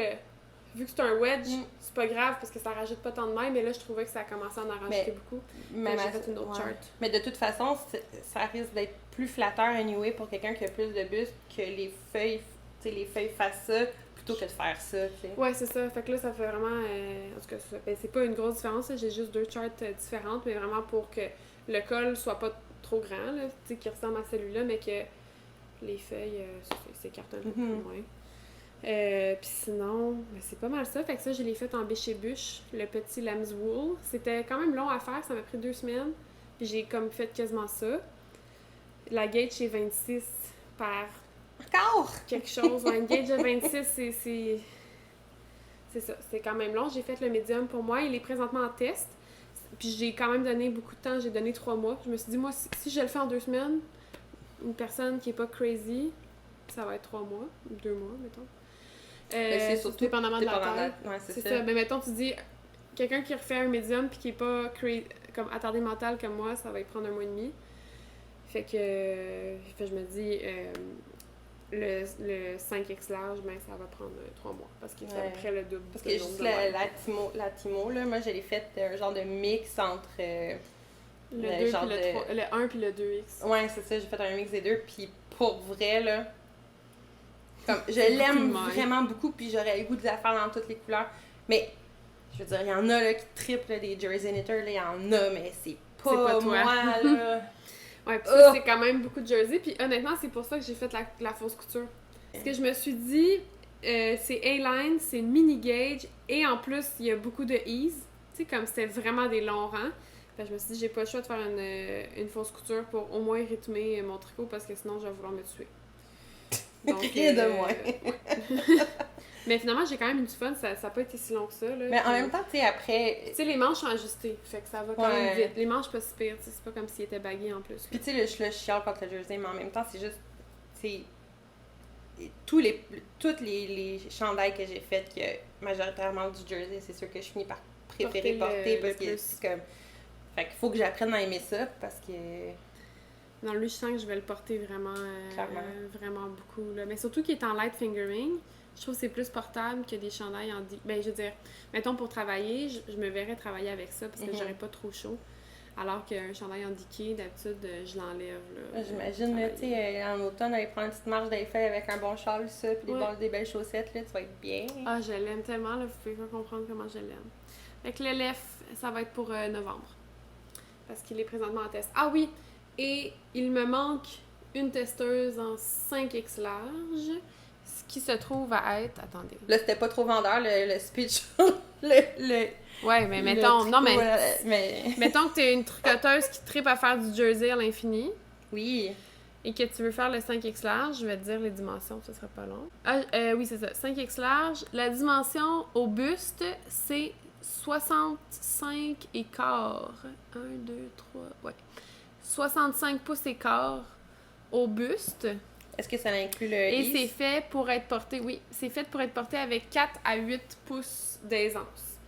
c'est un wedge, c'est pas grave parce que ça rajoute pas tant de mailles, mais là, je trouvais que ça a commencé à en rajouter beaucoup. Mais j'ai fait une autre chart. Mais de toute façon, ça risque d'être plus flatteur anyway pour quelqu'un qui a plus de buste que les feuilles fassent ça plutôt que de faire ça, tu sais. Ouais, c'est ça. Fait que là, ça fait vraiment... en tout cas, c'est pas une grosse différence. J'ai juste 2 charts différentes, mais vraiment pour que le col soit pas trop grand, là, tu sais, qui ressemble à celui-là, mais que les feuilles s'écartent un peu plus loin. Puis sinon, c'est pas mal ça. Fait que ça, je l'ai fait en bêche et bûche, le petit lamb's wool. C'était quand même long à faire, ça m'a pris 2 semaines. Puis j'ai comme fait quasiment ça. La gauge est 26 par... Encore? Quelque chose. Ouais, une gauge de 26, c'est ça. C'est quand même long. J'ai fait le médium pour moi. Il est présentement en test. Puis j'ai quand même donné beaucoup de temps. J'ai donné 3 mois. Je me suis dit, moi, si je le fais en 2 semaines, une personne qui est pas crazy, ça va être 3 mois, 2 mois, mettons. C'est surtout dépendamment de la taille. Ouais, c'est ça. Mais mettons, tu dis, quelqu'un qui refait un médium puis qui est pas comme attardé mental comme moi, ça va y prendre 1 mois et demi. Fait que je me dis, le 5X large, ben ça va prendre 3 mois parce qu'il est à peu près le double. Parce que juste la Timo, là, moi, je l'ai fait un genre de mix entre le 1 puis le 2X. Ouais, c'est ça, j'ai fait un mix des deux, puis pour vrai, là, comme, je l'aime vraiment beaucoup, puis j'aurais le goût de la faire dans toutes les couleurs. Mais, je veux dire, il y en a là, qui triplent des jersey knitters, là, il y en a, mais c'est pas moi, là. Ouais, pis ça, c'est quand même beaucoup de jersey, puis honnêtement, c'est pour ça que j'ai fait la fausse couture. Parce que je me suis dit, c'est A-line, c'est une mini gauge, et en plus, il y a beaucoup de ease. Tu sais, comme c'était vraiment des longs rangs. Fait que je me suis dit, j'ai pas le choix de faire une fausse couture pour au moins rythmer mon tricot, parce que sinon, je vais vouloir me tuer. Donc, rien de moins. Mais finalement, j'ai quand même eu du fun, ça n'a pas été si long que ça. Là, mais en même temps, tu sais, après... Tu sais, les manches sont ajustées, fait que ça va quand même vite. Les manches, pas si pire, c'est pas comme s'ils étaient bagués en plus. Puis tu sais, le chiale contre le jersey, mais en même temps, c'est juste... C'est... Tous les chandails que j'ai faits, que majoritairement du jersey, c'est sûr que je finis par préférer porter parce que c'est comme... Fait qu'il faut que j'apprenne à aimer ça, parce que... Non, lui, je sens que je vais le porter vraiment, vraiment beaucoup. Là. Mais surtout qu'il est en light fingering, je trouve que c'est plus portable que des chandails en... Ben, je veux dire, mettons, pour travailler, je me verrais travailler avec ça parce que j'aurais pas trop chaud. Alors qu'un chandail en diqué, d'habitude, je l'enlève. Là, j'imagine, tu sais, en automne, aller prendre une petite marche des feuilles avec un bon châle, ça, puis des belles chaussettes, là, tu vas être bien. Ah, je l'aime tellement, là, vous pouvez pas comprendre comment je l'aime. Fait que le LEF, ça va être pour novembre. Parce qu'il est présentement en test. Ah oui! Et il me manque une testeuse en 5X large, ce qui se trouve à être... Attendez. Là, c'était pas trop vendeur, le speech. Ouais, mais mettons... Non, mais... Mettons que t'es une tricoteuse qui tripe à faire du jersey à l'infini. Oui. Et que tu veux faire le 5X large, je vais te dire les dimensions, ça sera pas long. Ah, oui, c'est ça. 5X large. La dimension au buste, c'est 65 et quart. 1, 2, 3... Ouais. 65 pouces et quart au buste. Est-ce que ça inclut le Et c'est fait pour être porté, oui, c'est fait pour être porté avec 4 à 8 pouces d'aisance.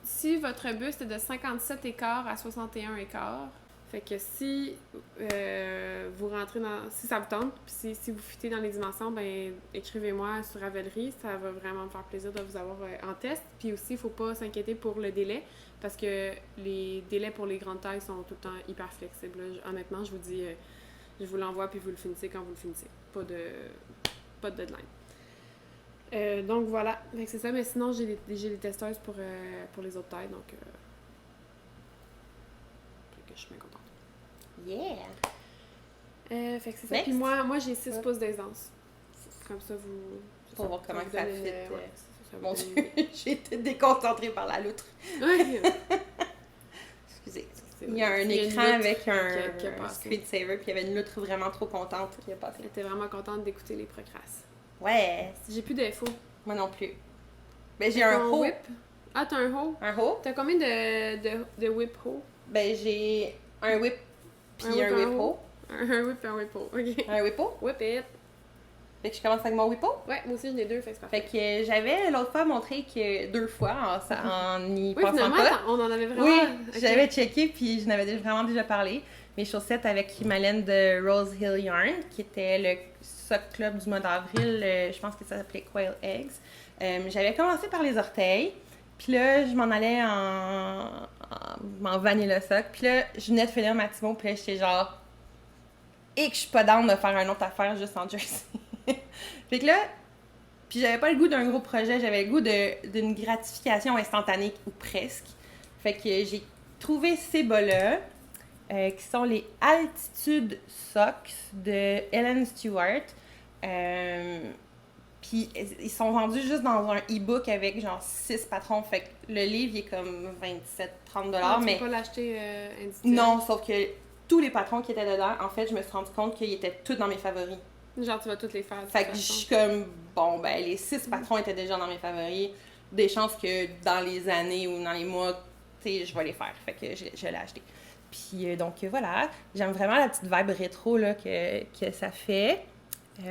Si votre buste est de 57 et quart à 61 et quart, fait que si vous rentrez dans... Si ça vous tente, puis si vous fitez dans les dimensions, ben écrivez-moi sur Ravelry, ça va vraiment me faire plaisir de vous avoir en test. Puis aussi, il faut pas s'inquiéter pour le délai, parce que les délais pour les grandes tailles sont tout le temps hyper flexibles. Honnêtement, je vous dis, Je vous l'envoie, puis vous le finissez quand vous le finissez. Pas de deadline. Donc voilà, fait que c'est ça, mais sinon j'ai les testeuses pour les autres tailles, donc fait que je suis bien contente. Yeah! Fait que c'est ça, puis moi j'ai 6 pouces d'aisance. Comme ça, vous... Pour voir comment ça fit. Ça Mon Dieu, j'ai été déconcentrée par la loutre. Ouais. Excusez. Il y a un écran avec un screensaver, puis il y avait une loutre vraiment trop contente qui a passé. Elle était vraiment contente d'écouter les procrasses. Ouais! J'ai plus d'infos. Moi non plus. Ben, j'ai un hoe. Whip. Ah, t'as un hoe? Un hoe? T'as combien de whip hoe? Ben, j'ai un whip puis un whip hoe. Un whip et un whip hoe, ok. Un whip hoe? Whip it. Fait que je commence avec mon whip hoe. Ouais, moi aussi j'en ai 2, fait que c'est parfait. Fait que j'avais l'autre fois montré que 2 fois en y oui, pensant pas. On en avait vraiment... Oui, okay. j'avais checké puis je n'avais vraiment déjà parlé. Mes chaussettes avec ma laine de Rose Hill Yarn, qui était le sock club du mois d'avril, je pense que ça s'appelait Quail Eggs. J'avais commencé par les orteils, puis là, je m'en allais en vanilla sock. Puis là, je venais de finir ma Timo, puis là, j'étais genre... Et que je suis pas down de faire une autre affaire juste en jersey. Fait que là, puis j'avais pas le goût d'un gros projet, j'avais le goût d'une gratification instantanée, ou presque. Fait que j'ai trouvé ces bas-là, qui sont les Altitude Socks de Ellen Stewart. Puis ils sont vendus juste dans un e-book avec genre 6 patrons. Fait que le livre il est comme 27-30$. Mais tu peux pas l'acheter individuel? Non, sauf que tous les patrons qui étaient dedans, en fait, je me suis rendu compte qu'ils étaient tous dans mes favoris. Genre, tu vas toutes les faire. Fait que je suis comme, bon, ben, les 6 patrons étaient déjà dans mes favoris. Des chances que dans les années ou dans les mois, tu sais, je vais les faire. Fait que je l'ai acheté. Puis donc, voilà. J'aime vraiment la petite vibe rétro, là, que ça fait. Tu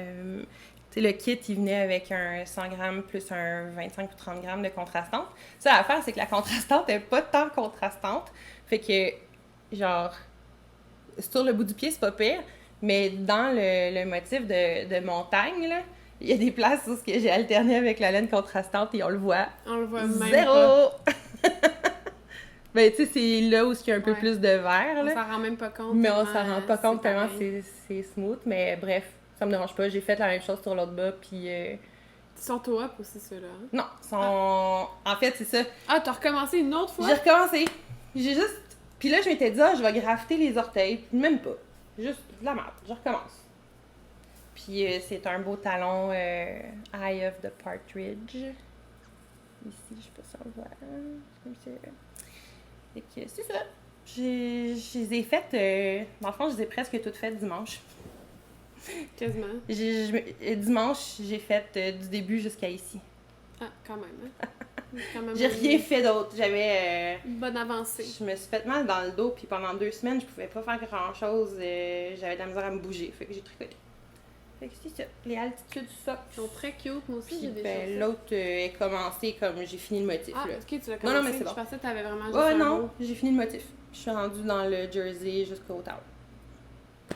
sais, le kit, il venait avec un 100 grammes plus un 25 ou 30 grammes de contrastante. Ça, l'affaire, c'est que la contrastante n'est pas tant contrastante. Fait que, genre, sur le bout du pied, c'est pas pire. Mais dans le motif de montagne, là, il y a des places où j'ai alterné avec la laine contrastante et on le voit. On le voit même zéro! pas. Ben, tu sais, c'est là où il y a un peu plus de vert, là. On s'en rend même pas compte. Mais on s'en rend pas compte tellement pareil. c'est smooth. Mais bref, ça me dérange pas. J'ai fait la même chose sur l'autre bas, puis... Ils sont au up aussi, ceux-là. Hein? Non, en fait, c'est ça. Ah, t'as recommencé une autre fois? J'ai recommencé. J'ai juste... Puis là, je m'étais dit, je vais grafter les orteils. Même pas. Juste de la merde. Je recommence. Puis c'est un beau talon Eye of the Partridge. Ici, je sais pas si on le voit. Comme ça. Fait que c'est ça. Je les ai faites... dans le fond, je les ai presque toutes faites dimanche. Quasiment. Dimanche, j'ai fait du début jusqu'à ici. Ah, quand même, hein? Quand même J'ai rien fait d'autre. J'avais... Une bonne avancée. Je me suis fait mal dans le dos, puis pendant 2 semaines, je pouvais pas faire grand-chose. J'avais de la misère à me bouger. Fait que j'ai tricoté. Fait que c'est ça. Les altitudes socks. Ils sont très cute. Moi aussi, Puis, j'ai des ben, l'autre est commencé comme j'ai fini le motif. Ah, là. ok, tu l'as commencé. Non, mais c'est bon. Je pensais que t'avais vraiment juste Ouais, un non, mot. j'ai fini le motif. Je suis rendue dans le jersey jusqu'au talon.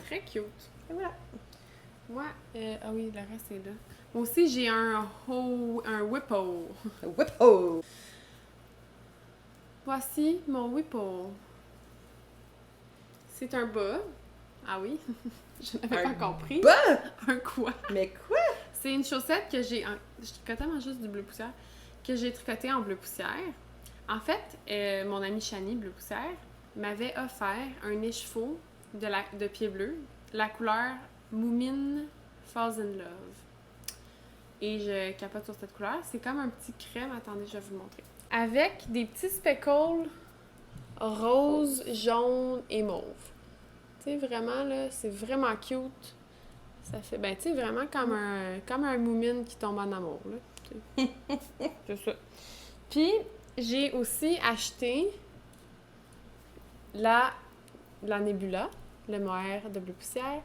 Très cute. Et voilà. Moi, ah oui, le reste est là. Moi aussi, j'ai un whippo. Whip-ho! Voici mon whippo. C'est un bas. Ah oui, je n'avais pas compris. Bas! Un quoi? Mais quoi? C'est une chaussette que j'ai... Je tricotais moi juste du bleu poussière. Que j'ai tricoté en bleu poussière. En fait, mon amie Shani, bleu poussière, m'avait offert un écheveau de pied bleu. La couleur Moomin Falls in Love. Et je capote sur cette couleur. C'est comme un petit crème. Attendez, je vais vous le montrer. Avec des petits speckles rose, jaune et mauve. Tu sais, vraiment, là, c'est vraiment cute. Ça fait, ben, tu sais, vraiment comme un Moomin qui tombe en amour, là. C'est ça. Puis, j'ai aussi acheté la Nebula, le mohair de bleu poussière.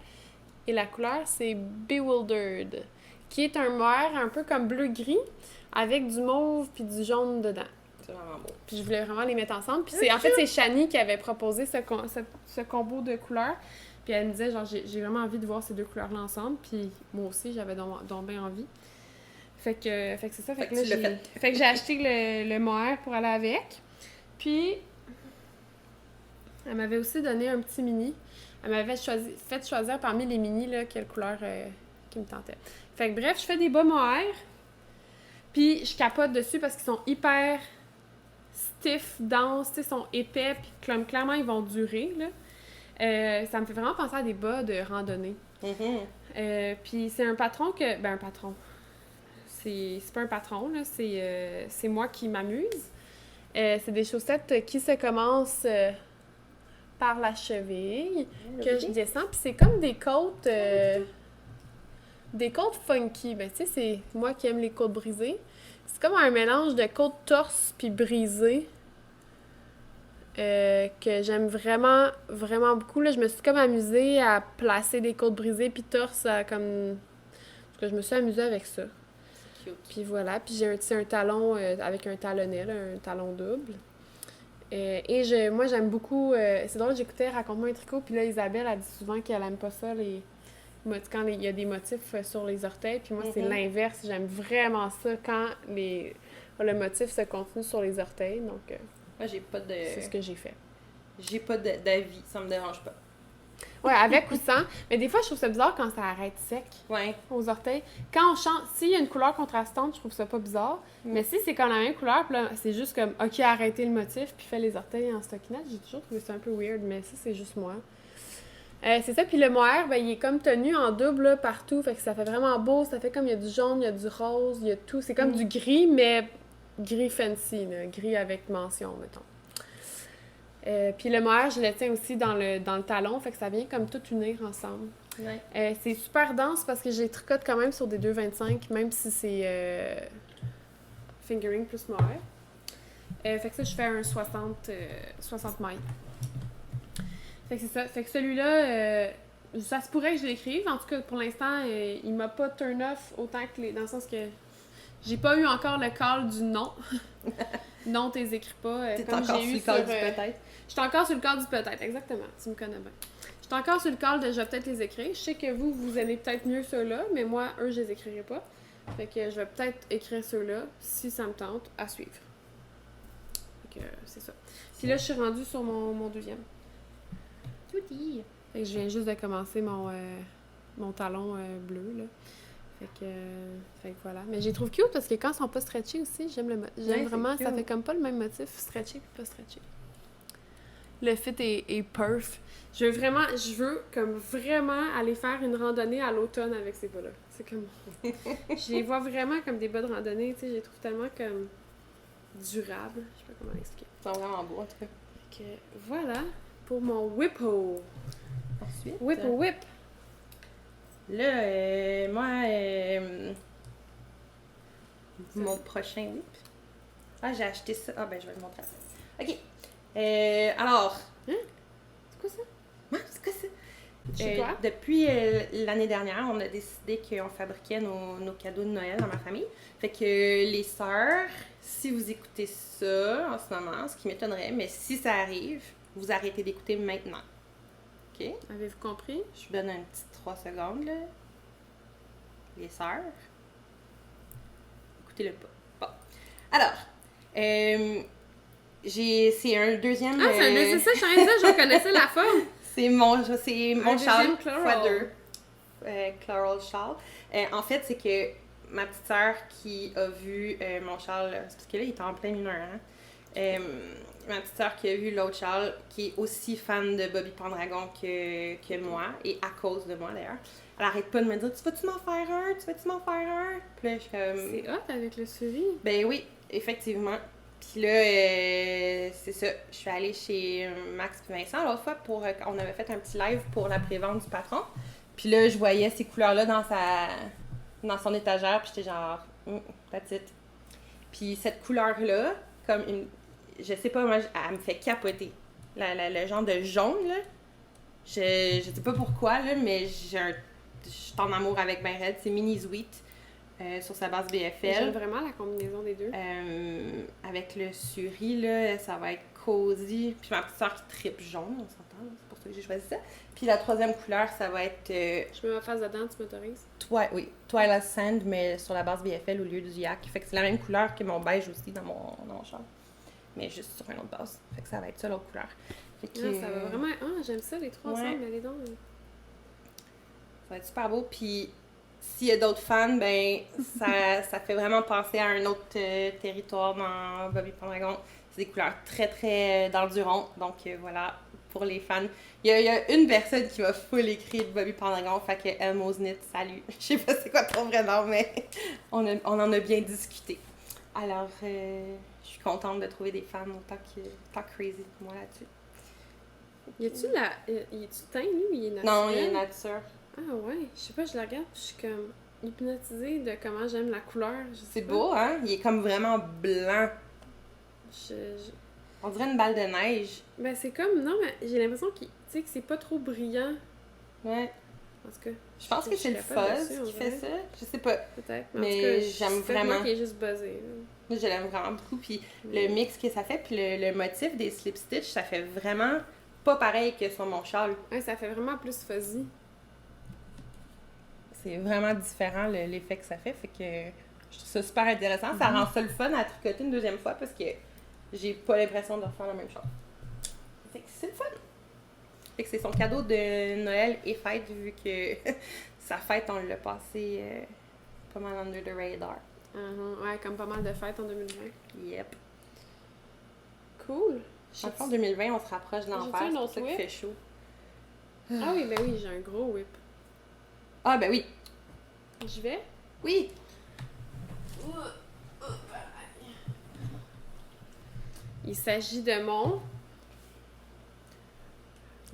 Et la couleur, c'est Bewildered, qui est un mohair un peu comme bleu-gris, avec du mauve puis du jaune dedans. C'est vraiment beau. Puis je voulais vraiment les mettre ensemble. Puis en fait, c'est Shani qui avait proposé ce combo de couleurs. Puis elle me disait, genre, j'ai vraiment envie de voir ces deux couleurs-là ensemble. Puis moi aussi, j'avais donc bien envie. Fait que c'est ça. Fait que là, j'ai acheté le mohair pour aller avec. Puis, Elle m'avait aussi donné un petit mini. Elle m'avait fait choisir parmi les minis là, quelle couleur qui me tentait. Fait que bref, je fais des bas mohair. Puis je capote dessus parce qu'ils sont hyper stiff, denses, ils sont épais, puis clairement ils vont durer. Là. Ça me fait vraiment penser à des bas de randonnée. Puis c'est un patron que... Ben un patron. C'est pas un patron, là. C'est moi qui m'amuse. C'est des chaussettes qui se commencent par la cheville, que je descends. Puis c'est comme des côtes... des côtes funky. Ben tu sais, c'est moi qui aime les côtes brisées. C'est comme un mélange de côtes torse puis brisées. Que j'aime vraiment, vraiment beaucoup. Là, je me suis comme amusée à placer des côtes brisées puis torse comme... Parce que je me suis amusée avec ça. Cute. Puis voilà. Puis j'ai un talon avec un talonnet, là, un talon double. Moi, j'aime beaucoup... c'est drôle, j'écoutais Raconte-moi un tricot, puis là, Isabelle, elle dit souvent qu'elle aime pas ça, quand il y a des motifs sur les orteils. Puis moi, c'est l'inverse. J'aime vraiment ça quand le motif se continue sur les orteils. Donc... Moi, j'ai pas de... C'est ce que j'ai fait. J'ai pas d'avis, ça me dérange pas. Ouais, avec ou sans. Mais des fois, je trouve ça bizarre quand ça arrête sec aux orteils. Quand on chante, s'il y a une couleur contrastante, je trouve ça pas bizarre. Mais si c'est comme la même couleur, puis là, c'est juste comme, OK, arrêtez le motif, puis fait les orteils en stockinette, j'ai toujours trouvé ça un peu weird, mais ça, c'est juste moi. C'est ça, puis le mohair, ben, il est comme tenu en double là, partout, fait que ça fait vraiment beau. Ça fait comme, il y a du jaune, il y a du rose, il y a tout. C'est comme du gris, mais gris fancy, là, gris avec mention, mettons. Puis le mohair, je le tiens aussi dans le talon, fait que ça vient comme tout unir ensemble. Ouais. C'est super dense parce que j'ai tricote quand même sur des 2,25, même si c'est fingering plus mohair. Fait que ça, je fais un 60 mailles. Fait que c'est ça. Fait que celui-là, ça se pourrait que je l'écrive. En tout cas, pour l'instant, il m'a pas turn off autant que dans le sens que j'ai pas eu encore le call du non. Non, t'es écris pas. T'es comme encore j'ai eu sur le call du peut-être. J'étais encore sur le call du peut-être, exactement. Tu me connais bien. J'étais encore sur le call de je vais peut-être les écrire. Je sais que vous aimez peut-être mieux ceux-là, mais moi, eux, je les écrirai pas. Fait que je vais peut-être écrire ceux-là, si ça me tente, à suivre. Fait que c'est ça. Puis là, je suis rendue sur mon deuxième. Tout dit. Fait que je viens juste de commencer mon talon bleu, là. Fait que voilà. Mais je les trouve cute parce que quand ils sont pas stretchés aussi, j'aime vraiment, ça fait comme pas le même motif, stretché puis pas stretché. Le fit est perf. Je veux comme vraiment aller faire une randonnée à l'automne avec ces bas-là. C'est comme... je les vois vraiment comme des bas de randonnée, tu sais, je les trouve tellement comme durables. Je sais pas comment l'expliquer. Ils sont vraiment beaux, en tout cas. Fait que voilà pour mon Whip-O. Ensuite... Whip-O-Whip. Là, moi, mon prochain whip. Ah, j'ai acheté ça. Ah, ben, je vais le montrer après. OK. Alors. Hein? C'est quoi ça? Ouais, c'est quoi ça? Chez toi? Depuis l'année dernière, on a décidé qu'on fabriquait nos cadeaux de Noël dans ma famille. Fait que les sœurs, si vous écoutez ça en ce moment, ce qui m'étonnerait, mais si ça arrive, vous arrêtez d'écouter maintenant. OK? Avez-vous compris? Je vous donne un petit 3 secondes, là. Les sœurs. Écoutez-le pas. Bon. Alors, c'est un deuxième... Ah, c'est ça, je reconnaissais la forme. C'est mon châle floral. Floral Shawl. En fait, c'est que ma petite sœur qui a vu mon châle, parce que là, il est en plein mineur, hein? Ma petite sœur qui a vu l'autre châle, qui est aussi fan de Bobby Pendragon que moi, et à cause de moi d'ailleurs, elle arrête pas de me dire « Tu vas-tu m'en faire un? Tu vas-tu m'en faire un? » Puis là, je suis comme... C'est hot avec le suivi. Ben oui, effectivement. Puis là, c'est ça, je suis allée chez Max et Vincent l'autre fois on avait fait un petit live pour la prévente du patron. Puis là, je voyais ces couleurs-là dans son étagère, puis j'étais genre, that's it. Puis cette couleur-là, comme je sais pas, moi, elle me fait capoter. Le genre de jaune, là, je sais pas pourquoi, là, mais je suis en amour avec ben Red, c'est Mini Sweet. Sur sa base BFL. J'aime vraiment la combinaison des deux. Avec le suri, là, ça va être cosy. Puis ma petite soeur qui tripe jaune, on s'entend, c'est pour ça que j'ai choisi ça. Puis la troisième couleur, ça va être... je mets ma face dedans, tu m'autorises? Twilight Sand, mais sur la base BFL au lieu du yak. Fait que c'est la même couleur que mon beige aussi dans mon char. Mais juste sur une autre base. Fait que ça va être ça l'autre couleur. Fait que, ça va vraiment... Ah, j'aime ça, les trois ensemble, allez donc. Ça va être super beau, puis s'il y a d'autres fans, ben ça fait vraiment penser à un autre territoire dans Bobby Pendragon. C'est des couleurs très, très dans du rond, donc voilà, pour les fans. Il y a une personne qui m'a full écrit de Bobby Pendragon, fait que Elmo's Knit, salut. Je sais pas c'est quoi ton vrai nom, mais on en a bien discuté. Alors, je suis contente de trouver des fans autant crazy que moi là-dessus. Y a-tu teint, lui, ou il est naturel? Non, il est nature. Ah ouais, je sais pas, je la regarde, puis je suis comme hypnotisée de comment j'aime la couleur. C'est beau, hein? Il est comme vraiment blanc. On dirait une balle de neige. Ben c'est comme, non, mais j'ai l'impression que c'est pas trop brillant. Ouais. En tout cas. Je pense que c'est le fuzz qui fait ça. Je sais pas. Peut-être. Mais j'aime vraiment. Moi qui est juste buzzé. Moi, je l'aime vraiment beaucoup. Puis le mix que ça fait, puis le motif des slip stitch, ça fait vraiment pas pareil que sur mon châle. Ouais, ça fait vraiment plus fuzzy. C'est vraiment différent l'effet que ça fait. Fait que je trouve ça super intéressant. Ça rend ça le fun à tricoter une deuxième fois parce que j'ai pas l'impression de refaire la même chose. Fait que c'est le fun. Fait que c'est son cadeau de Noël et fête, vu que sa fête, on l'a passé pas mal under the radar. Ouais, comme pas mal de fêtes en 2020. Yep. Cool. En 2020, on se rapproche de l'enfer, c'est pour ça qu'il fait chaud. Ah oui, ben oui, j'ai un gros whip. Ah ben oui. Je vais? Oui. Il s'agit de mon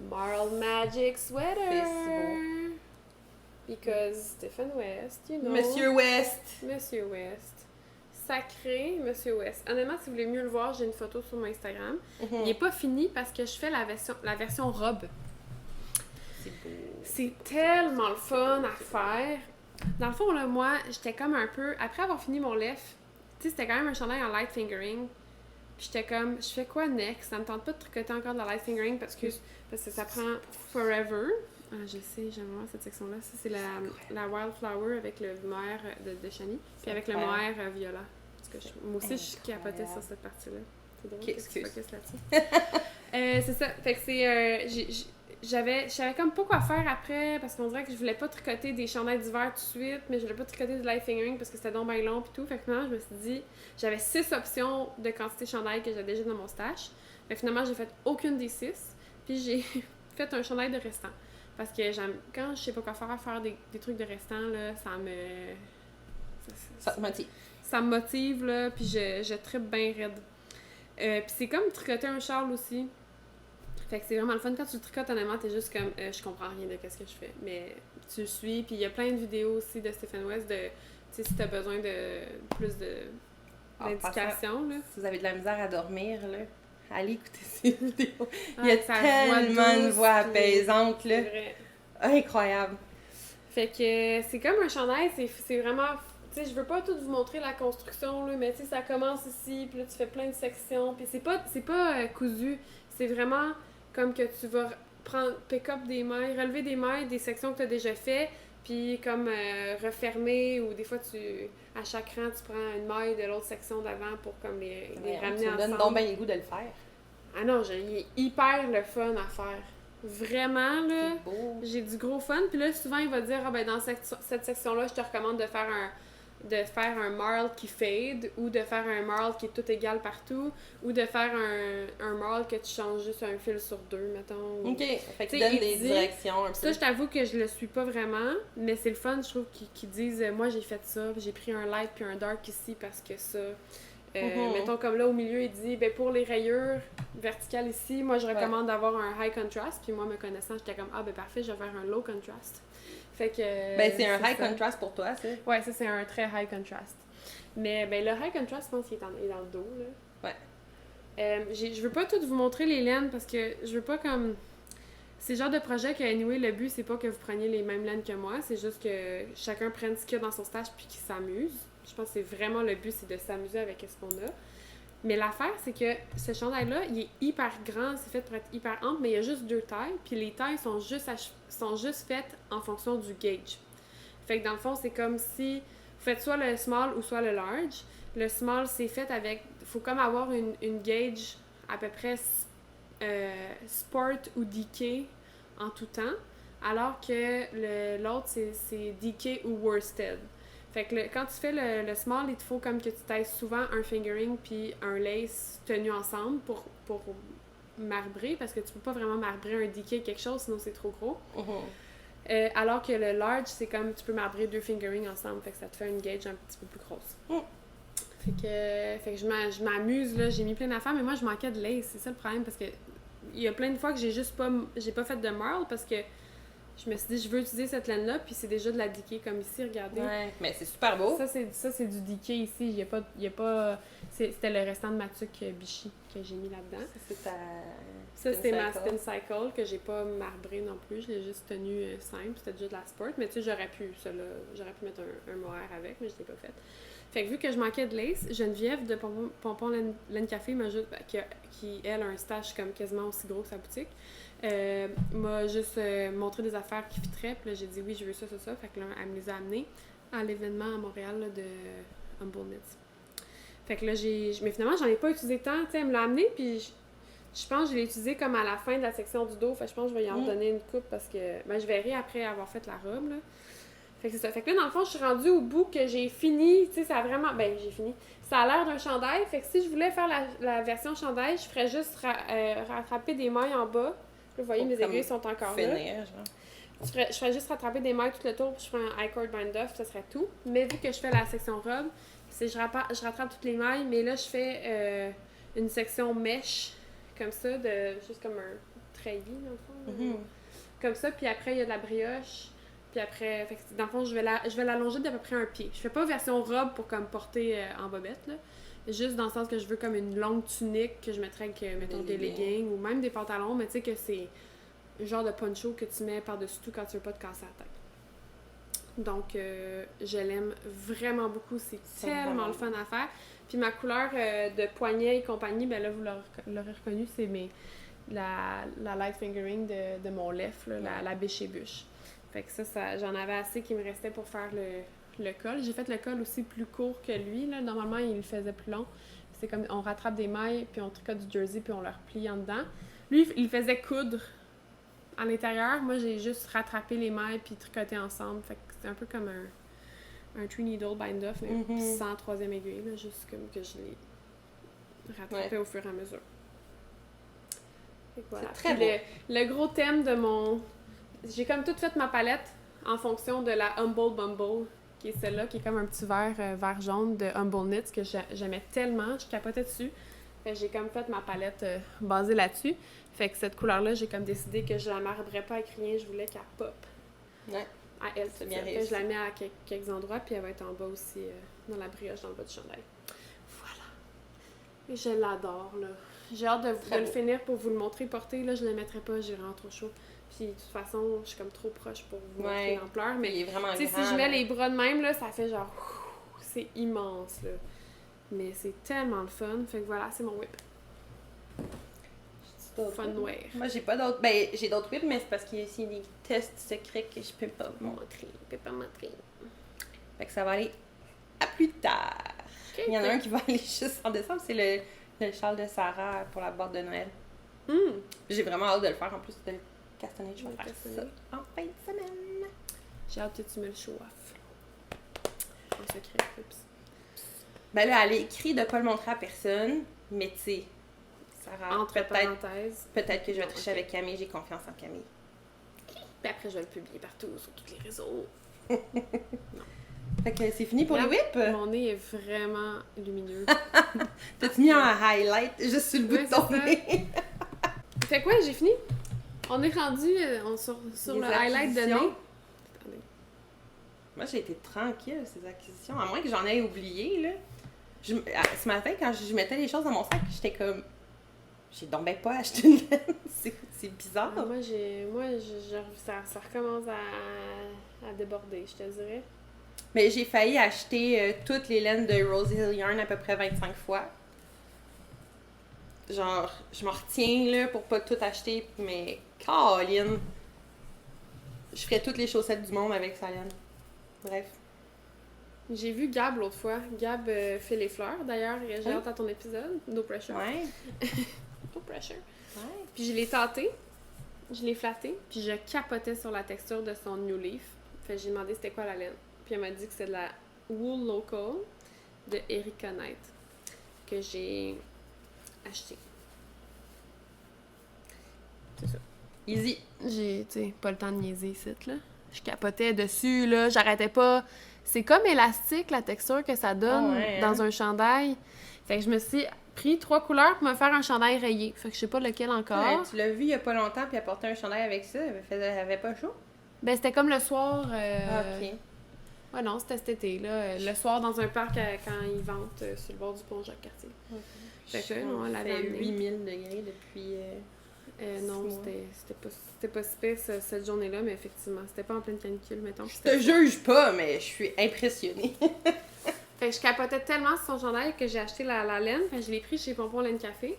Marl Magic Sweater. C'est beau. Because Stephen West, you know. Monsieur West. Monsieur West. Sacré Monsieur West. Honnêtement, si vous voulez mieux le voir, j'ai une photo sur mon Instagram. Il n'est pas fini parce que je fais la version robe. C'est beau. C'est tellement le fun à faire. Dans le fond, là, moi, j'étais comme un peu... Après avoir fini mon lef, tu sais, c'était quand même un chandail en light fingering. Puis j'étais comme, je fais quoi next? Ça me tente pas de tricoter encore de la light fingering parce que ça prend forever. Ah, je sais, j'aime vraiment cette section-là. Ça, c'est la Wildflower avec le mohair de Shani. Puis avec le mohair violet. Parce que moi aussi, je capotais sur cette partie-là. C'est drôle que tu focuses là-dessus. C'est ça. Fait que c'est... je savais comme pas quoi faire après parce qu'on dirait que je voulais pas tricoter des chandails d'hiver tout de suite, mais je voulais pas tricoter du light fingering parce que c'était donc bien long pis tout. Fait que finalement, je me suis dit, j'avais 6 options de quantité de chandail que j'avais déjà dans mon stash. Mais finalement, j'ai fait aucune des 6. Puis j'ai fait un chandail de restant. Parce que quand je sais pas quoi faire des trucs de restant, là, ça te motive. Ça me motive, là, puis je trippe bien raide. Puis c'est comme tricoter un châle aussi. Fait que c'est vraiment le fun. Quand tu le tricotes, honnêtement, t'es juste comme, je comprends rien de ce que je fais. Mais tu le suis, puis il y a plein de vidéos aussi de Stephen West de, tu sais, si t'as besoin de plus d'indications, là. Si vous avez de la misère à dormir, là, allez écouter ces vidéos. Il y a tellement de voix apaisante, là. C'est vrai. Incroyable. Fait que c'est comme un chandail, c'est vraiment... Tu sais, je veux pas tout vous montrer la construction, là, mais tu sais, ça commence ici, puis là, tu fais plein de sections, puis c'est pas cousu. C'est vraiment comme que tu vas pick-up des mailles, relever des mailles des sections que tu as déjà fait, puis comme refermer, ou des fois, à chaque rang, tu prends une maille de l'autre section d'avant pour comme les ramener ensemble. Ça me donne donc bien les goûts de le faire. Ah non, il est hyper le fun à faire. Vraiment, là, j'ai du gros fun. Puis là, souvent, il va dire, ah ben dans cette section-là, je te recommande de faire un marl qui fade, ou de faire un marl qui est tout égal partout, ou de faire un marl que tu changes juste un fil sur 2, mettons. OK. Fait que tu donnes des directions un peu. Ça, je t'avoue que je le suis pas vraiment, mais c'est le fun, je trouve, qu'ils disent, moi, j'ai fait ça, j'ai pris un light puis un dark ici parce que ça... mettons comme là au milieu, il dit ben pour les rayures verticales ici, moi je recommande d'avoir un high contrast. Puis moi, me connaissant, j'étais comme ah ben parfait, je vais faire un low contrast. Fait que. Ben c'est un high contrast pour toi, ça. Ouais, ça c'est un très high contrast. Mais ben le high contrast, je pense qu'il est dans le dos, là. Ouais. Je veux pas tout vous montrer les laines parce que je veux pas comme. C'est le genre de projet que, anyway, le but c'est pas que vous preniez les mêmes laines que moi, c'est juste que chacun prenne ce qu'il y a dans son stage puis qu'il s'amuse. Je pense que c'est vraiment le but, c'est de s'amuser avec ce qu'on a. Mais l'affaire, c'est que ce chandail-là, il est hyper grand, c'est fait pour être hyper ample, mais il y a juste 2 tailles, puis les tailles sont juste faites en fonction du gauge. Fait que dans le fond, c'est comme si vous faites soit le small ou soit le large. Le small, c'est fait avec... Il faut comme avoir une gauge à peu près sport ou DK en tout temps, alors que l'autre, c'est DK ou worsted. Fait que quand tu fais le small, il te faut comme que tu tailles souvent un fingering puis un lace tenus ensemble pour marbrer, parce que tu peux pas vraiment marbrer un DK quelque chose, sinon c'est trop gros. Alors que le large, c'est comme tu peux marbrer 2 fingerings ensemble, fait que ça te fait une gauge un petit peu plus grosse. Fait que je m'amuse, là, j'ai mis plein d'affaires, mais moi je manquais de lace, c'est ça le problème, parce que il y a plein de fois que j'ai pas fait de merle, parce que je me suis dit, je veux utiliser cette laine-là, puis c'est déjà de la DK comme ici, regardez. Ouais, mais c'est super beau. Ça, c'est du DK ici, il y a pas c'était le restant de ma tuque Bichy que j'ai mis là-dedans. Ça, c'est ma spin cycle que j'ai pas marbré non plus, je l'ai juste tenu simple, c'était déjà de la sport, mais tu sais, j'aurais pu mettre un mohair avec, mais je l'ai pas fait. Fait que vu que je manquais de lace, Geneviève de Pompon Laine Café qui elle a un stash comme quasiment aussi gros que sa boutique, m'a juste montré des affaires qui fitteraient, puis là j'ai dit oui, je veux ça. Fait que là, elle me les a amenées à l'événement à Montréal là, de Humble Knits. Fait que là, mais finalement, j'en ai pas utilisé tant, tu sais, elle me l'a amené, puis je pense que je l'ai utilisé comme à la fin de la section du dos, fait que je pense que je vais y en redonner une coupe parce que je verrai après avoir fait la robe, là. Fait que c'est ça. Fait que là, dans le fond, je suis rendue au bout que j'ai fini. Tu sais, ça a vraiment... j'ai fini. Ça a l'air d'un chandail. Fait que si je voulais faire la version chandail, je ferais juste rattraper des mailles en bas. Là, vous voyez, mes aiguilles sont encore là. Je ferais juste rattraper des mailles tout le tour, puis je ferais un high-cord bind-off, ça serait tout. Mais vu que je fais la section robe, je rattrape toutes les mailles, mais là, je fais une section mèche, comme ça, juste comme un treillis, dans le fond. Comme ça, puis après, il y a de la brioche. Puis après, fait que dans le fond, je vais l'allonger d'à peu près un pied. Je fais pas version robe pour comme porter en bobette, là. Juste dans le sens que je veux comme une longue tunique que je mettrais avec, mettons, des leggings ou même des pantalons, mais tu sais que c'est le genre de poncho que tu mets par-dessus tout quand tu veux pas te casser la tête. Donc, je l'aime vraiment beaucoup. C'est tellement le fun à faire. Puis ma couleur de poignet et compagnie, ben là, vous l'aurez reconnu, c'est la light fingering de mon left, là, la bêche et bûche. Fait que ça j'en avais assez qui me restait pour faire le col. J'ai fait le col aussi plus court que lui, là. Normalement, il le faisait plus long. C'est comme, on rattrape des mailles, puis on tricote du jersey, puis on le replie en dedans. Lui, il faisait coudre à l'intérieur. Moi, j'ai juste rattrapé les mailles, puis tricoté ensemble. Fait que c'est un peu comme un 3-needle bind-off, mais sans troisième aiguille, là, juste comme que je l'ai rattrapé au fur et à mesure. Fait que voilà. C'est très beau. Le gros thème de mon... J'ai comme tout fait ma palette en fonction de la Humble Bumble, qui est celle-là, qui est comme un petit vert jaune de Humble Knits que j'aimais tellement, je capotais dessus. Fait que j'ai comme fait ma palette basée là-dessus. Fait que cette couleur-là, j'ai comme décidé que je la marbrerais pas avec rien, je voulais qu'elle pop. Ouais. À elle, c'est bien réussi. Je la mets à quelques endroits, puis elle va être en bas aussi, dans la brioche, dans le bas du chandail. Voilà. Et je l'adore, là. J'ai hâte de le finir pour vous le montrer porter. Là, je ne le mettrai pas, j'ai vraiment trop chaud. Puis de toute façon, je suis comme trop proche pour vous montrer l'ampleur. Mais il est vraiment grand. Si je mets les bras de même, là, ça fait genre... c'est immense, là. Mais c'est tellement le fun. Fait que voilà, c'est mon whip. Fun wear. Moi, j'ai pas d'autres... Ben, j'ai d'autres whips, mais c'est parce qu'il y a ici des tests secrets que je peux pas montrer. Fait que ça va aller à plus tard. Okay, il y en a un qui va aller juste en décembre, c'est le châle de Sarah pour la boîte de Noël. J'ai vraiment hâte de le faire, en plus de le castaner. Je vais faire ça en fin de semaine. J'ai hâte que tu me le show off. En secret. Oups. Ben là, elle a écrit de pas le montrer à personne, mais tu sais, Sarah, entre parenthèses. Peut-être que je vais tricher avec Camille, j'ai confiance en Camille. Puis après, je vais le publier partout, sur tous les réseaux. Fait que c'est fini pour les whips? Mon nez est vraiment lumineux. T'as-tu mis un highlight juste sur le bout de ton nez? Fait quoi, j'ai fini? On est rendu sur le highlight de nez. Attendez. Moi, j'ai été tranquille, ces acquisitions. À moins que j'en aie oublié, là. Ce matin, quand je mettais les choses dans mon sac, j'étais comme... J'ai donc ben pas acheté une laine. C'est bizarre. Ça recommence à déborder, je te dirais. Mais j'ai failli acheter toutes les laines de Rose Hill Yarn à peu près 25 fois. Genre, je m'en retiens, là, pour pas tout acheter, mais... Caroline! Je ferais toutes les chaussettes du monde avec sa laine. Bref. J'ai vu Gab l'autre fois. Gab fait les fleurs, d'ailleurs. J'ai hâte à ton épisode. No pressure. Ouais. No pressure. Puis je l'ai tâté, je l'ai flatté, puis je capotais sur la texture de son New Leaf. Fait que j'ai demandé c'était quoi la laine. Puis elle m'a dit que c'était de la Wool Local de Erica Knight que j'ai acheté. C'est ça. Easy. J'ai, tu sais, pas le temps de niaiser ici, là. Je capotais dessus, là, j'arrêtais pas. C'est comme élastique, la texture que ça donne dans un chandail. Fait que je me suis pris 3 couleurs pour me faire un chandail rayé. Fait que je sais pas lequel encore. Ouais, tu l'as vu il y a pas longtemps, puis elle portait un chandail avec ça. Elle avait pas chaud? Ben, c'était comme le soir... OK. Ouais, non, c'était cet été, là. Le soir, dans un parc, quand ils vendent sur le bord du pont Jacques-Cartier. Okay. Fait que, non, elle avait amené. 8000 degrés depuis... non, c'était pas si pire cette journée-là, mais effectivement, c'était pas en pleine canicule, mettons. Je te juge pas, mais je suis impressionnée. Fait que je capotais tellement sur son chandail que j'ai acheté la laine. Fait que je l'ai pris chez Pompon Laine Café.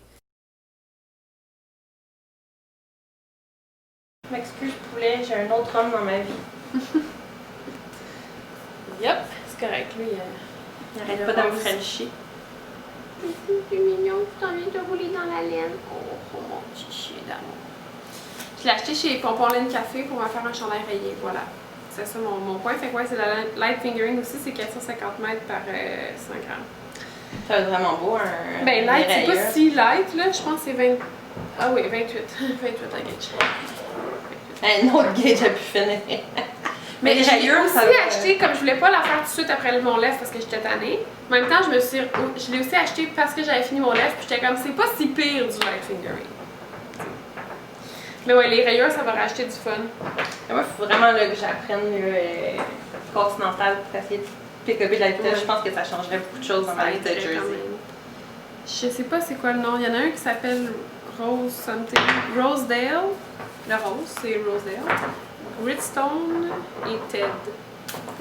Je m'excuse, poulet, j'ai un autre homme dans ma vie. Yep, c'est correct, lui. Il arrête pas de me frencher. C'est mignon, tu t'en viens de rouler dans la laine. Oh mon petit chien d'amour. Je l'ai acheté chez Pompon Laine Café pour me faire un chandail rayé, voilà. C'est ça mon point. Fait que ouais, c'est la light fingering aussi, c'est 450 mètres par 100 grammes. Ça va être vraiment beau, un... Ben light, c'est pas si light, là. Je pense que c'est 20... Ah oui, 28. 28 à gauge. Un autre gauge a pu finir. Mais les j'ai rayures, aussi acheté, comme je voulais pas la faire tout de suite après mon lèvre parce que j'étais tannée. En même temps, je l'ai aussi acheté parce que j'avais fini mon lèvre, puis j'étais comme, c'est pas si pire du light fingering. Mais ouais, les rayures, ça va racheter du fun. Et moi, il faut vraiment là, que j'apprenne le continental pour essayer de pick-upper de la vitesse. Je pense que ça changerait beaucoup de choses dans ma vie de Jersey. Je sais pas c'est quoi le nom. Il y en a un qui s'appelle Rose something. Rosedale. Le rose, c'est Rosedale. Redstone et Ted.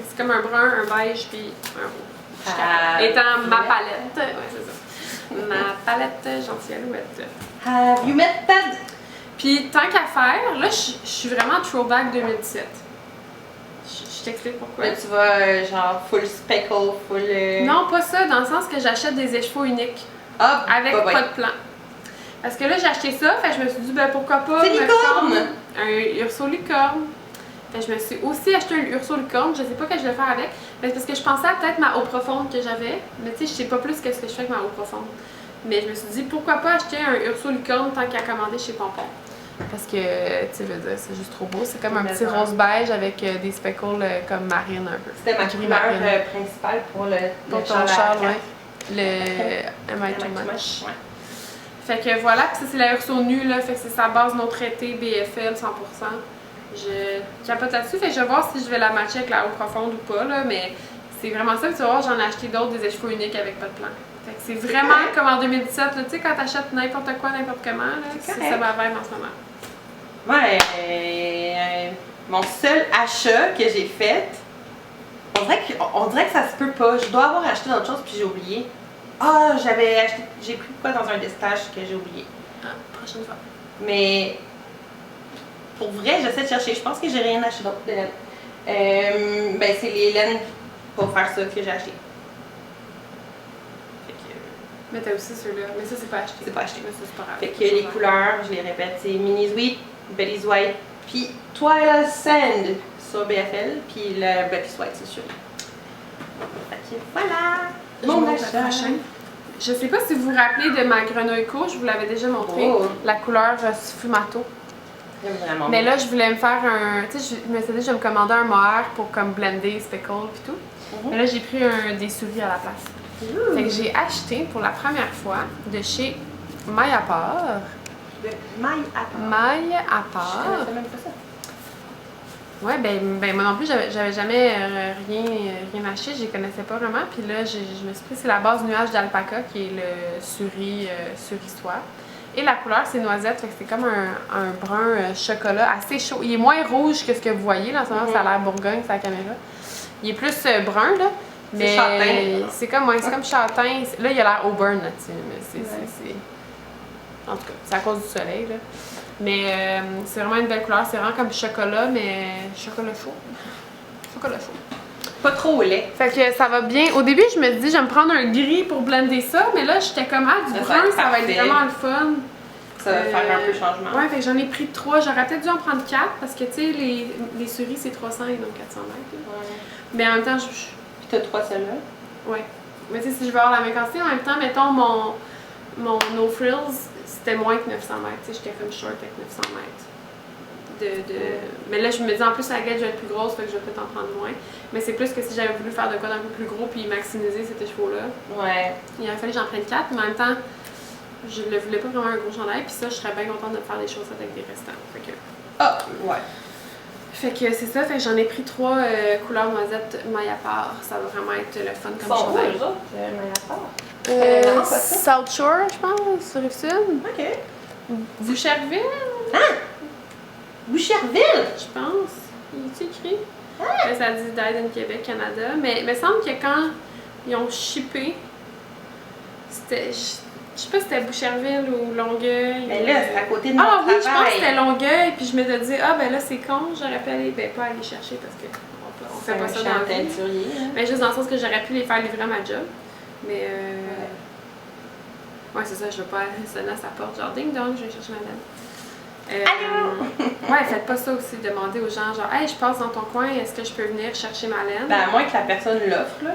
C'est comme un brun, un beige, puis un rouge. Étant ma palette. Ouais, c'est ça. Ma palette gentille alouette. Have you met Ted? Puis tant qu'à faire, là, je suis vraiment throwback 2017. Je t'explique pourquoi. Là, tu vas genre full speckle, full... Non, pas ça, dans le sens que j'achète des écheveaux uniques. Avec pas de plan. Parce que là, j'ai acheté ça, fait que je me suis dit, ben pourquoi pas... C'est licorne! Un urso licorne. Fait que je me suis aussi acheté un urso licorne, je sais pas que je vais faire avec. Mais c'est parce que je pensais à peut-être ma eau profonde que j'avais. Mais tu sais, je sais pas plus qu'est-ce que je fais avec ma eau profonde. Mais je me suis dit, pourquoi pas acheter un urso licorne tant qu'à commander chez Pompon. Parce que, tu sais, je veux dire, c'est juste trop beau. C'est comme un petit rose beige avec des speckles comme marine un peu. C'était ma couleur principale pour ton châle, ouais. Le Am I Too Much. Ouais. Fait que voilà, puis ça c'est la Urso nue, là. Fait que c'est sa base non traitée, BFL 100%. Je capote là-dessus, fait que je vais voir si je vais la matcher avec la eau profonde ou pas, là. Mais c'est vraiment ça, puis tu vas voir, j'en ai acheté d'autres, des écheveaux uniques avec pas de plan. Fait que c'est vraiment comme en 2017, là. Tu sais, quand t'achètes n'importe quoi, n'importe comment, là. C'est ça ma vibe en ce moment. Ouais, mon seul achat que j'ai fait, on dirait que ça se peut pas. Je dois avoir acheté d'autres choses puis j'ai oublié. Ah, j'ai pris quoi dans un destage que j'ai oublié. Ah, prochaine fois. Mais pour vrai, j'essaie de chercher. Je pense que j'ai rien acheté d'autre de laine. Ben, c'est les laines pour faire ça que j'ai acheté. Mais t'as aussi ceux-là. Mais ça, c'est pas acheté. C'est pas acheté. Mais ça, c'est pas grave. Fait que les couleurs, je les répète, c'est Minnie's Wheat, Betty's White, puis Twilight Sand sur BFL, puis le Betty's White, c'est sûr. Fait que voilà! Mon achat. Je sais pas si vous vous rappelez de ma grenouille court, je vous l'avais déjà montré. Oh. La couleur sfumato. J'aime vraiment. Mais là, je voulais me faire un. Tu sais, je me suis dit, je vais me commander un mohair pour comme blender, speckle et tout. Mais là, j'ai pris des souris à la place. Fait que j'ai acheté pour la première fois de chez Maille à part. De Maille à part. Maille à part. Je connaissais même pas ça. Ouais, ben moi non plus, j'avais jamais rien acheté, je les connaissais pas vraiment. Puis là, je me suis pris, c'est la base nuage d'alpaca qui est le suri soie. Et la couleur, c'est noisette, fait que c'est comme un brun chocolat assez chaud. Il est moins rouge que ce que vous voyez, là, en ce moment, ça a l'air bourgogne, c'est la caméra. Il est plus brun, là. Mais c'est comme châtain. Là, il a l'air auburn, là, tu sais, mais c'est... En tout cas, c'est à cause du soleil, là. Mais c'est vraiment une belle couleur, c'est vraiment comme chocolat, mais chocolat chaud. Chocolat chaud. Pas trop au lait. Fait que ça va bien. Au début, je me dis, je vais me prendre un gris pour blender ça, mais là, j'étais comme, du brun, ça va être vraiment le fun. ça va faire un peu de changement. Ouais, fait que j'en ai pris 3. J'aurais peut-être dû en prendre 4 parce que, tu sais, les souris, c'est 300 et donc 400 mètres. Ouais. Mais en même temps, Puis t'as 3 celles-là? Ouais. Mais tu sais, si je veux avoir la même quantité, en même temps, mettons, mon No Frills, c'était moins que 900 mètres. Tu sais, j'étais comme short avec 900 mètres. Mais là, je me dis, en plus, la guette, je vais être plus grosse, fait que je vais peut-être en prendre moins. Mais c'est plus que si j'avais voulu faire de quoi d'un peu plus gros puis maximiser ces chevaux-là. Ouais. Il aurait fallu que j'en prenne 4, mais en même temps, je ne voulais pas vraiment un gros chandail, puis ça, je serais bien contente de faire des chaussettes avec des restants. Fait que... Ah, ouais. Fait que c'est ça, fait que j'en ai pris 3 couleurs noisette maille à part. Ça va vraiment être le fun comme chandail. Eux autres, maille à part? South Shore, je pense, sur Rive-Sud. OK. Boucherville? Ah! Boucherville? Je pense. Il est écrit? Ah! Là, ça dit Died in Québec, Canada. Mais il me semble que quand ils ont shippé, c'était... Je sais pas si c'était Boucherville ou Longueuil. Mais là, c'est à côté de mon travail. Ah oui, je pense que c'était Longueuil, puis je m'étais dit, ben là, c'est con, j'aurais pu aller, pas aller chercher parce que on fait pas ça dans la vie. Hein? Mais juste dans le sens que j'aurais pu les faire livrer à ma job. Mais ouais, c'est ça, je veux pas sonner à sa porte, genre ding dong, je vais chercher madame. Allô? Ouais, faites pas ça aussi, demandez aux gens, genre, hey, je passe dans ton coin, est-ce que je peux venir chercher ma laine? Ben, à moins que la personne l'offre, là.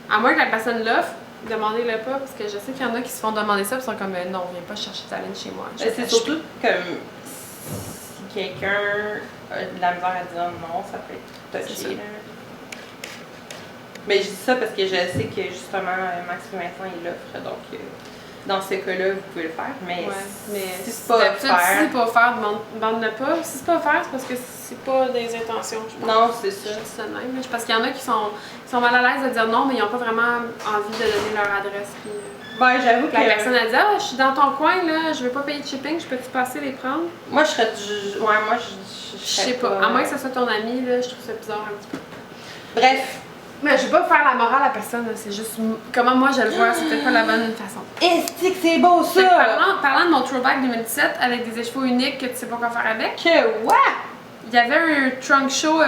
À moins que la personne l'offre, demandez-le pas, parce que je sais qu'il y en a qui se font demander ça, puis sont comme, non, viens pas chercher ta laine chez moi. C'est surtout comme si quelqu'un a de la misère à dire non, ça peut être touché. Mais je dis ça parce que je sais que justement, Max et Vincent, il l'offre, donc dans ce cas-là, vous pouvez le faire. Mais, si c'est pas offert. Si c'est pas offert, demande-le pas. Si c'est pas offert, c'est parce que c'est pas des intentions, je pense. Non, c'est ça. Juste ça de même. Parce qu'il y en a qui sont mal à l'aise de dire non, mais ils n'ont pas vraiment envie de donner leur adresse. Puis, ben, j'avoue que la personne a dit, ah, je suis dans ton coin, là, je veux pas payer de shipping, je peux-tu passer les prendre? Moi, je serais. Je sais pas. À moins que ce soit ton ami, là, je trouve ça bizarre un petit peu. Bref. Mais je vais pas faire la morale à personne, c'est juste comment moi je le vois, c'est peut-être pas la bonne façon. Est-ce que c'est beau ça? Parlant de mon throwback 2017 avec des écheveaux uniques que tu sais pas quoi faire avec. Que what? Il y avait un trunk show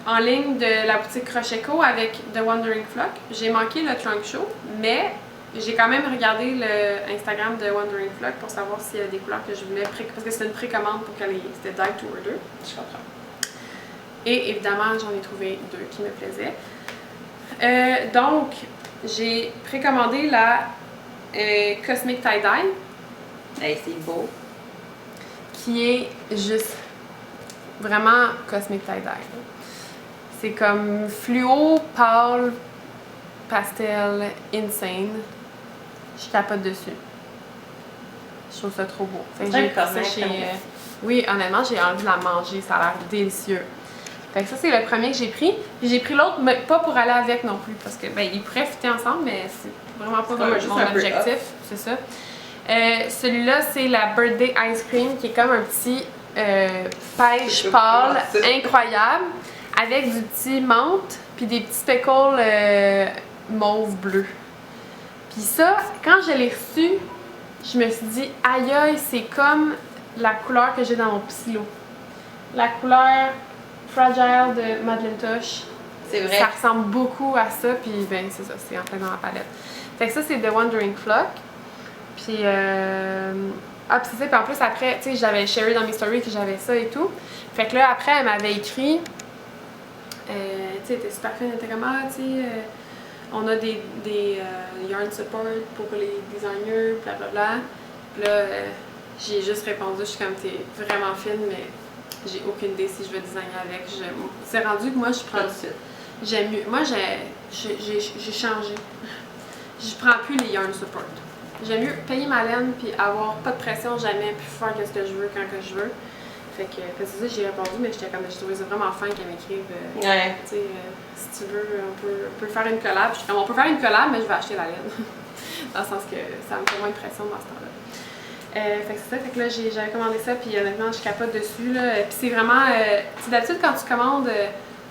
en ligne de la boutique Crocheco avec The Wandering Flock. J'ai manqué le trunk show, mais j'ai quand même regardé le Instagram de Wandering Flock pour savoir s'il y avait des couleurs que je voulais, parce que c'était une précommande pour que c'était Die to Order. Je comprends. Et évidemment, j'en ai trouvé 2 qui me plaisaient. Donc, j'ai précommandé la Cosmic Tie-Dye. Hey, c'est beau. Qui est juste vraiment Cosmic Tie-Dye. C'est comme fluo, pâle, pastel, insane. Je capote dessus. Je trouve ça trop beau. Fait que j'ai pris ça chez... Oui, honnêtement, j'ai envie de la manger. Ça a l'air délicieux. Fait que ça, c'est le premier que j'ai pris. Puis j'ai pris l'autre, mais pas pour aller avec non plus, parce que, ben, ils pourraient fitter ensemble, mais c'est vraiment pas mon objectif. C'est ça. Celui-là, c'est la Birthday Ice Cream, qui est comme un petit pêche pâle incroyable, avec du petit menthe, puis des petits speckles mauve bleu. Puis ça, quand je l'ai reçu, je me suis dit, aïe aïe, c'est comme la couleur que j'ai dans mon psylo. La couleur Fragile de Madeleine Tosh. C'est vrai. Ça ressemble beaucoup à ça, puis ben c'est ça, c'est en plein dans la palette. Fait que ça, c'est The Wandering Flock. Puis, puis c'est ça, puis en plus après, tu sais, j'avais sharé dans mes stories que j'avais ça et tout. Fait que là, après, elle m'avait écrit, tu sais, elle était super fine, elle était comme, ah, tu sais, on a des yarn support pour les designers, blablabla. Puis là, j'ai juste répondu, je suis comme, t'es vraiment fine, mais j'ai aucune idée si je vais designer avec. C'est rendu que moi, je prends... J'aime mieux. Moi, j'ai changé. Je prends plus les yarn support. J'aime mieux payer ma laine puis avoir pas de pression jamais, puis faire ce que je veux quand que je veux. Fait que c'est ça, j'ai répondu, mais j'étais comme, je trouvais ça vraiment fin qu'elle m'écrive. Tu sais, si tu veux, on peut faire une collab. Je suis comme, on peut faire une collab, mais je vais acheter la laine. Dans le sens que ça me fait moins de pression dans ce temps-là. Fait que c'est ça, fait que là j'avais commandé ça, puis honnêtement je capote dessus là. Puis c'est vraiment, d'habitude quand tu commandes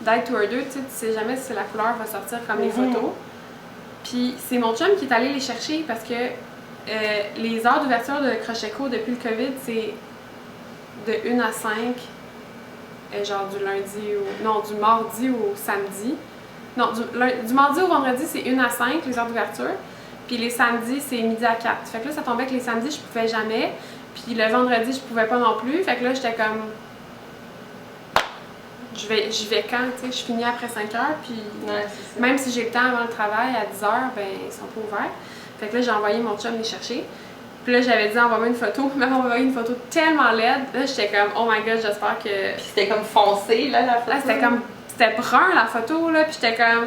Die to Order, tu sais jamais si la couleur va sortir comme les photos. Puis c'est mon chum qui est allé les chercher parce que les heures d'ouverture de Crocheco depuis le COVID, c'est de 1 à 5, genre du lundi au... non, du mardi au samedi. Non, du mardi au vendredi, c'est 1 à 5 les heures d'ouverture. Puis les samedis, c'est midi à 4. Fait que là, ça tombait que les samedis, je pouvais jamais. Puis le vendredi, je pouvais pas non plus. Fait que là, j'étais comme. J'y vais quand, tu sais, je finis après 5 heures, puis même si j'ai le temps avant le travail, à 10 heures, ben, ils sont pas ouverts. Fait que là, j'ai envoyé mon chum les chercher. Puis là, j'avais dit, envoie-moi une photo. Il m'a envoyé une photo tellement laide. Là, j'étais comme, oh my god, j'espère que. Puis c'était comme foncé, là, la photo. Là, c'était comme. C'était brun, la photo, là, puis j'étais comme.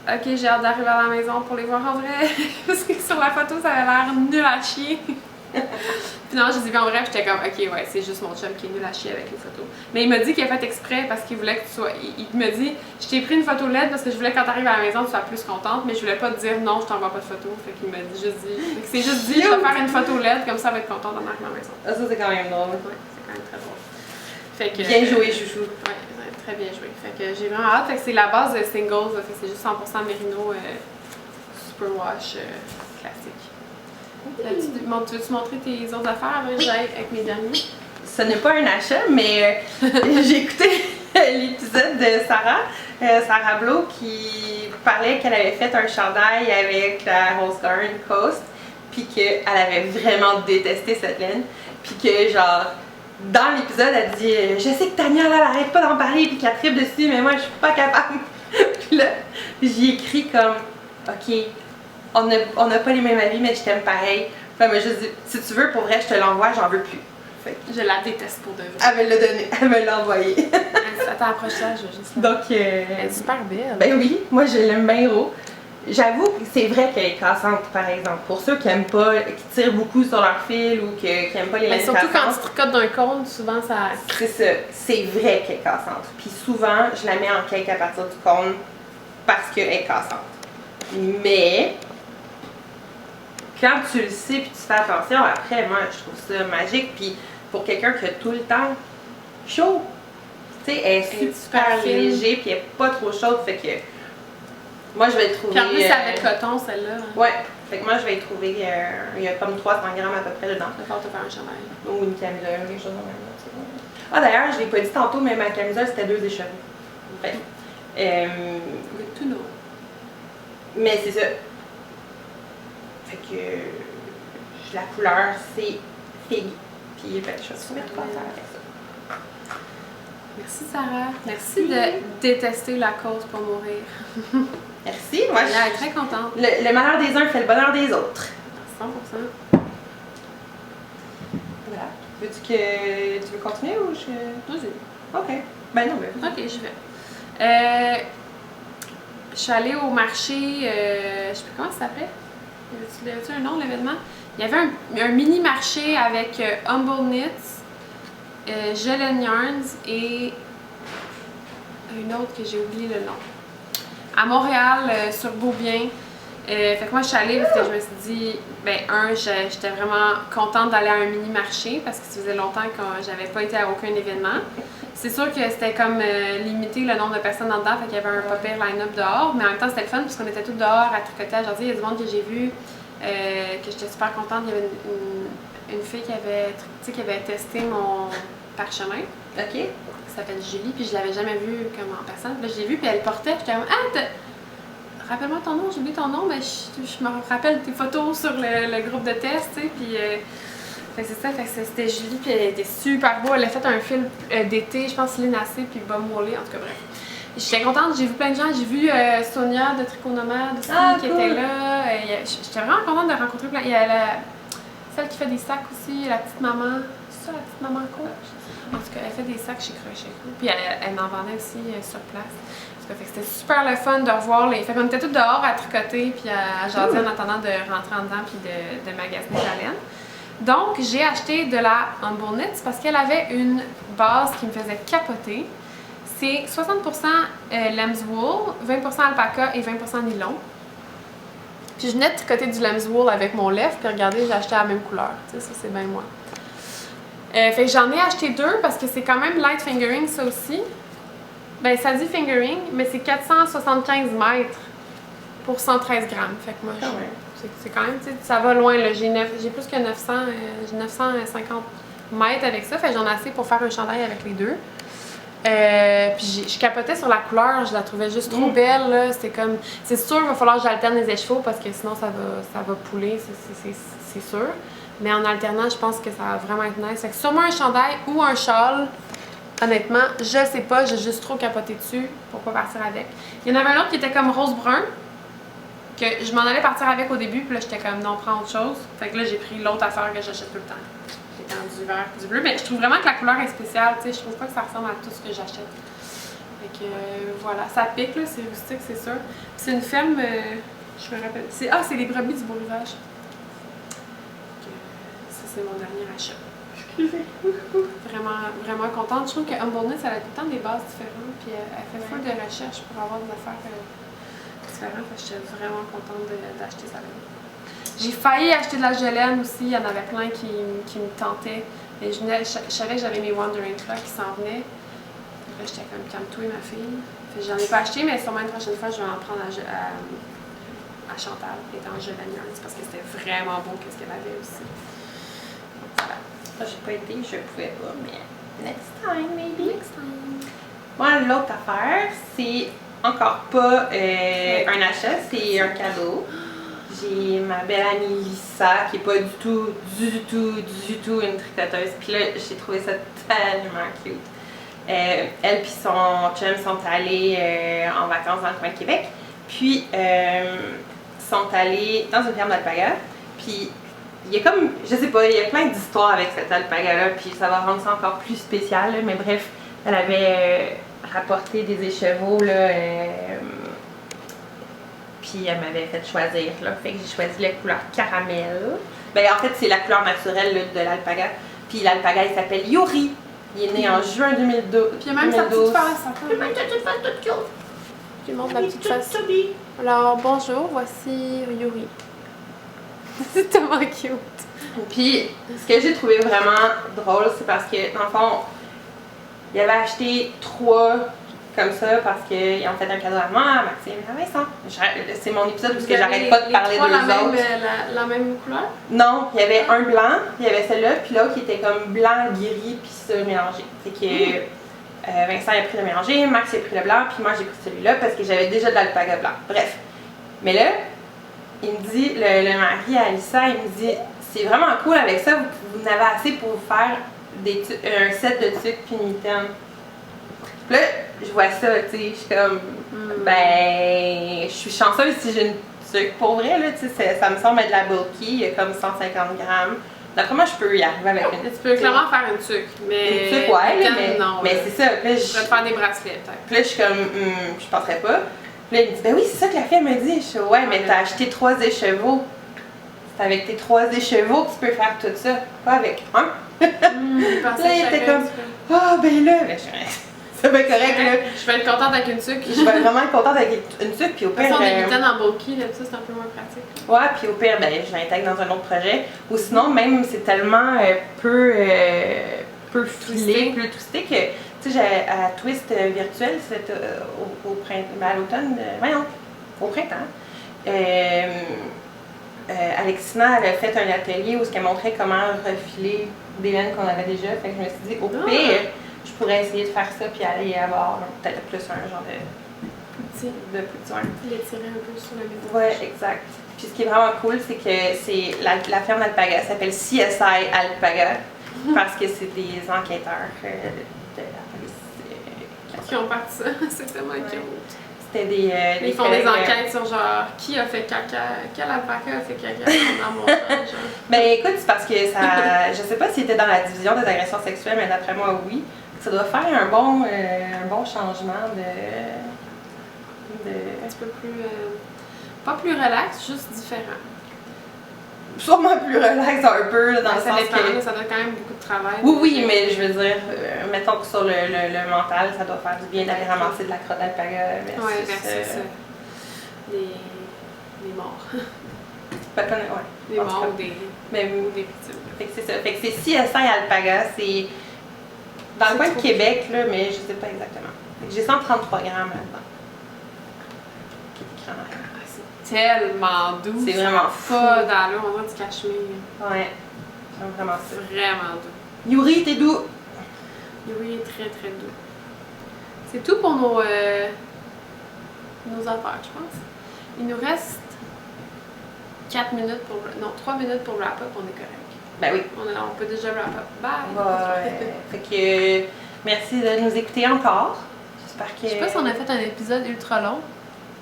Ok, j'ai hâte d'arriver à la maison pour les voir en vrai. Parce que sur la photo, ça avait l'air nul à chier. Puis non, je les ai vus en vrai, puis j'étais comme, ok, ouais, c'est juste mon chum qui est nul à chier avec les photos. Mais il m'a dit qu'il a fait exprès parce qu'il voulait que tu sois. Il me dit, je t'ai pris une photo LED parce que je voulais que quand t'arrives à la maison, tu sois plus contente, mais je voulais pas te dire non, je t'envoie pas de photo. Fait qu'il m'a juste dit. Fait que c'est juste dit, je vais faire une photo LED, comme ça, elle va être contente d'en arriver à la maison. Ah, ça, c'est quand même drôle. Ouais, c'est quand même très drôle. Fait que, bien joué, chouchou. Ouais, très bien joué. Fait que j'ai vraiment hâte. Fait que c'est la base de Singles, fait que c'est juste 100% Merino Superwash classique. Tu veux-tu montrer tes autres affaires avant que j'aille avec mes derniers? Ce n'est pas un achat, mais j'ai écouté l'épisode de Sarah Blo, qui parlait qu'elle avait fait un chandail avec la Rose Garden Coast, puis qu'elle avait vraiment détesté cette laine, puis que genre, dans l'épisode, elle dit « Je sais que Tania, là, elle arrête pas d'en parler, puis qu'elle tripe dessus, mais moi, je suis pas capable. » Puis là, j'y écris comme « Ok, on n'a pas les mêmes avis, mais je t'aime pareil. » Puis elle m'a juste dit « Si tu veux, pour vrai, je te l'envoie, j'en veux plus. » Je la déteste pour de vrai. Elle me l'a donné, elle me l'a envoyé. Attends, approche-la, je vais juste. Donc, elle est super belle. Ben oui, moi je l'aime bien gros. J'avoue que c'est vrai qu'elle est cassante, par exemple. Pour ceux qui aiment pas, qui tirent beaucoup sur leur fil ou qui aiment pas les laines surtout cassantes. quand tu tricotes d'un cône, souvent ça. C'est ça, c'est vrai qu'elle est cassante. Puis souvent, je la mets en cake à partir du cône parce qu'elle est cassante. Mais quand tu le sais puis tu fais attention, après, moi je trouve ça magique. Puis pour quelqu'un qui a tout le temps chaud, tu sais, elle est super léger puis elle est pas trop chaude, fait que moi je vais le trouver. Puis en plus, c'est avec coton celle-là. Hein. Ouais, fait que moi je vais y trouver, il y a comme 300 grammes à peu près dedans. Il va falloir te faire un chandail. Ou une camisole, quelque chose de même. Ah d'ailleurs, je l'ai pas dit tantôt, mais ma camisole c'était 2 écheveaux. Fait Good to know. mais c'est ça. Fait que la couleur c'est figue. Puis ben, je suis super contente avec ça. Merci Sarah. Merci de détester la cause pour mourir. Merci, moi je suis très contente. Le malheur des uns fait le bonheur des autres. 100%. Voilà. Tu veux continuer ou je. Vas-y. Ok. Ben non, mais. Ok, je vais. Je suis allée au marché, je sais plus comment ça s'appelait. Y avait-tu un nom, l'événement? Il y avait un mini marché avec Humble Knits, Jelen Yarns et une autre que j'ai oublié le nom. À Montréal, sur Beaubien. Fait que moi, je suis allée parce que je me suis dit, ben, j'étais vraiment contente d'aller à un mini marché parce que ça faisait longtemps que j'avais pas été à aucun événement. C'est sûr que c'était comme limité le nombre de personnes en dedans, fait qu'il y avait un pas pire line-up dehors, mais en même temps c'était le fun parce qu'on était tous dehors à tricoter. Aujourd'hui, il y a du monde que j'ai vu, que j'étais super contente. Il y avait une fille qui avait testé mon parchemin. Ok. Qui s'appelle Julie, puis je l'avais jamais vue comme en personne. Là, je l'ai vue, puis elle portait, j'étais comme rappelle-moi ton nom, j'ai oublié ton nom, mais je me rappelle tes photos sur le groupe de test, tu sais, puis. C'est ça, c'était Julie, puis elle était super beau. Elle a fait un film d'été, je pense, Linacé, puis Bob Wally, en tout cas, bref. J'étais contente, j'ai vu plein de gens. J'ai vu Sonia de Tricot Nomade aussi, qui était là. J'étais vraiment contente de rencontrer plein. Il y a celle qui fait des sacs aussi, la petite maman. C'est ça, la petite maman coach? En tout cas, elle fait des sacs chez Crochet. Puis elle en vendait aussi sur place. Fait que c'était super le fun de revoir les. Fait qu'on était tous dehors à tricoter, puis à jaser en attendant de rentrer en dedans, puis de magasiner la laine. Donc, j'ai acheté de la Humble Knits parce qu'elle avait une base qui me faisait capoter. C'est 60% lamb's wool, 20% alpaca et 20% nylon. Puis je venais de tricoter du lamb's wool avec mon lèvre, puis regardez, j'ai acheté la même couleur. Tu sais, ça c'est bien moi. Fait que j'en ai acheté 2 parce que c'est quand même light fingering ça aussi. Ben ça dit fingering, mais c'est 475 mètres pour 113 grammes. Fait que moi, c'est quand même, tu sais, ça va loin, là. J'ai plus que 950 mètres avec ça, fait que j'en ai assez pour faire un chandail avec les deux. Puis je capotais sur la couleur, je la trouvais juste trop belle, là. C'était comme, c'est sûr, il va falloir que j'alterne les écheveaux parce que sinon ça va pouler, c'est sûr. Mais en alternant, je pense que ça va vraiment être nice. Fait que sûrement un chandail ou un châle. Honnêtement, je sais pas, j'ai juste trop capoté dessus pour pas partir avec. Il y en avait un autre qui était comme rose-brun, que je m'en allais partir avec au début, puis là j'étais comme non, prends autre chose. Fait que là j'ai pris l'autre affaire que j'achète tout le temps. J'étais en du vert, du bleu, mais je trouve vraiment que la couleur est spéciale, tu sais, je trouve pas que ça ressemble à tout ce que j'achète. Fait que voilà, ça pique là, c'est rustique, c'est sûr. C'est une ferme, je me rappelle, c'est les brebis du beau rivage. Ça c'est mon dernier achat. Vraiment, vraiment contente. Je trouve que Humbleness, elle a tout le temps des bases différentes, puis elle fait full de recherche pour avoir des affaires différentes. J'étais vraiment contente d'acheter ça. J'ai failli acheter de la gelaine aussi, il y en avait plein qui me tentaient. Mais je savais que j'avais mes Wondering Clocks qui s'en venaient. Là, j'étais comme calme-toi, ma fille. J'en ai pas acheté, mais sûrement une prochaine fois, je vais en prendre à Chantal, qui était en gélanière, parce que c'était vraiment beau qu'est-ce qu'elle avait aussi. Donc, voilà. J'ai pas été, je pouvais pas, mais next time, maybe. Next time. Moi, l'autre affaire, c'est encore pas un achat, c'est un cadeau. J'ai ma belle amie Lisa, qui est pas du tout une tricoteuse. Puis là, j'ai trouvé ça tellement cute. Elle puis son chum sont allés en vacances dans le coin de Québec. Puis, sont allés dans une ferme d'alpaga. Puis, il y a comme, je sais pas, il y a plein d'histoires avec cette alpaga-là, puis ça va rendre ça encore plus spécial, là, mais bref, elle avait rapporté des écheveaux, là, puis elle m'avait fait choisir, là, fait que j'ai choisi la couleur caramel. Ben en fait, c'est la couleur naturelle là, de l'alpaga, puis l'alpaga, il s'appelle Yuri. Il est né en juin 2012. Puis il y a même sa petite face. Il y a même sa petite face toute cute. Je lui montre ma petite face. Alors, bonjour, voici Yuri. C'est tellement cute. Puis, ce que j'ai trouvé vraiment drôle, c'est parce que, dans le fond, il avait acheté 3 comme ça parce qu'ils ont fait un cadeau à moi, à Maxime et à Vincent. C'est mon épisode où j'arrête pas de parler d'eux autres. La même couleur? Non, il y avait un blanc, il y avait celle-là, puis l'autre qui était comme blanc, gris, puis ça mélangé. Fait que Vincent a pris le mélangé, Max a pris le blanc, puis moi j'ai pris celui-là parce que j'avais déjà de l'alpaga blanc. Bref. Mais là, il me dit, le mari à Alissa, il me dit, c'est vraiment cool avec ça, vous en avez assez pour vous faire un set de tuques puis une mitaine. Puis là, je vois ça, tu sais, je suis comme, ben, je suis chanceuse si j'ai une tuque. Pour vrai, là, tu sais, ça me semble être de la bulky, il y a comme 150 grammes. D'après moi, je peux y arriver avec une. Tu peux clairement faire une tuque, mais. Une tuque, ouais, là, mais c'est ça. Puis là, je pourrais te faire des bracelets, peut-être. Puis là, je suis comme, je penserais pas. Puis là, il me dit, ben oui, c'est ça que la fille me dit. Je suis, ouais, mais t'as acheté 3 écheveaux. C'est avec tes 3 écheveaux que tu peux faire tout ça, pas avec un. Là, il était comme, ah, ben là, c'est bien correct, là. Je vais être contente avec une tuque. Je vais vraiment être contente avec une tuque, puis au pire. De toute façon, des mitaines en bulky, là, ça, c'est un peu moins pratique. Ouais, puis au pire, ben, je l'intègre dans un autre projet. Ou sinon, même, c'est tellement peu filé, peu twisté que, tu sais, j'ai à Twist virtuel, c'était au printemps, à l'automne, voyons, au printemps. Alexina, elle a fait un atelier où elle montrait comment refiler des laines qu'on avait déjà. Fait que je me suis dit, au pire, je pourrais essayer de faire ça puis aller avoir peut-être plus un genre de petit. L'étirer un peu sur le visage. Ouais, exact. Puis ce qui est vraiment cool, c'est que c'est la ferme d'alpaga s'appelle CSI Alpaga parce que c'est des enquêteurs de la police qui ont parti ça. C'est tellement cute. C'était des ils font des enquêtes sur genre qui a fait caca, quel alpaca a fait caca dans mon genre. Ben écoute, c'est parce que ça. Je sais pas s'il était dans la division des agressions sexuelles, mais d'après moi, oui. Ça doit faire un bon changement de. Un petit peu plus. Pas plus relax, juste différent. Sûrement plus relax un peu, là, dans le sens que... Ça doit quand même beaucoup de travail. Oui, mais je veux dire, mettons que sur le mental, ça doit faire du bien d'aller ramasser de la crotte d'alpaga. Oui, versus ça. Les morts. Ouais. Des morts ou des victimes. Fait que c'est ça. Fait que c'est CSI Alpaga, c'est dans le coin de Québec, là, mais je sais pas exactement. J'ai 133 grammes là-dedans. C'est tellement doux. C'est vraiment fou. Pas d'allure, on dirait du cachemire. Ouais, j'aime vraiment ça. C'est vraiment doux. Yuri, t'es doux. Yuri est très très doux. C'est tout pour nos affaires, je pense. Il nous reste 4 minutes pour... Non, 3 minutes pour wrap-up, on est correct. Ben oui. On peut déjà wrap up. Bye! Ouais. Fait que merci de nous écouter encore. J'espère que... Je sais pas si on a fait un épisode ultra long.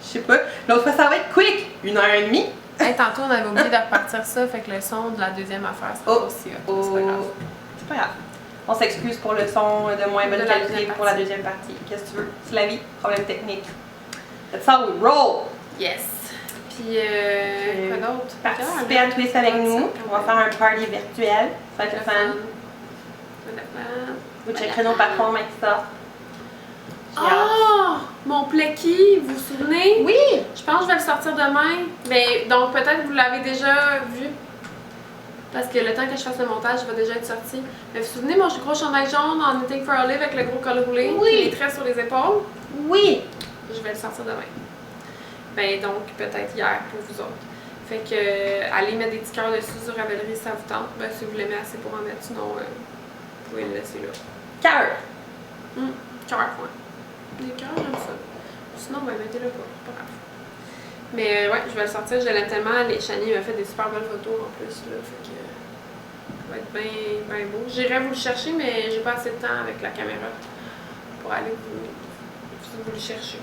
Je sais pas. L'autre fois, ça va être quick! 1h30. Hey, tantôt, on avait oublié de repartir ça, fait que le son de la deuxième affaire, c'est pas aussi hot. C'est pas grave. C'est pas grave. On s'excuse pour le son de moins bonne De la qualité deuxième pour la deuxième partie. Qu'est-ce que tu veux? C'est la vie. Problème technique. That's how we roll! Yes! Puis, quoi d'autre? Participez à Twist avec nous. On va faire un party virtuel. Ça va être le fun. Vous checkerez nos patrons avec ça. Oh! Mon Plecky, vous vous souvenez? Oui! Je pense que je vais le sortir demain. Mais donc peut-être que vous l'avez déjà vu. Parce que le temps que je fasse le montage, il va déjà être sorti. Mais vous vous souvenez mon gros chandail jaune en Knitting for Olive avec le gros col roulé? Oui! Les traits sur les épaules? Oui! Je vais le sortir demain. Ben donc peut-être hier pour vous autres. Fait que allez mettre des petits cœurs dessus sur Ravelry si ça vous tente. Ben si vous l'aimez assez pour en mettre, sinon vous pouvez le laisser là. Cœur! Cœur, ouais. Les cœurs, j'aime ça. Sinon, ben mettez-le pas, c'est pas grave. Mais ouais, je vais le sortir, je l'aime tellement. Les Chani m'a fait des super belles photos en plus, là. Fait que ça va être bien beau. J'irai vous le chercher, mais j'ai pas assez de temps avec la caméra pour aller vous le chercher.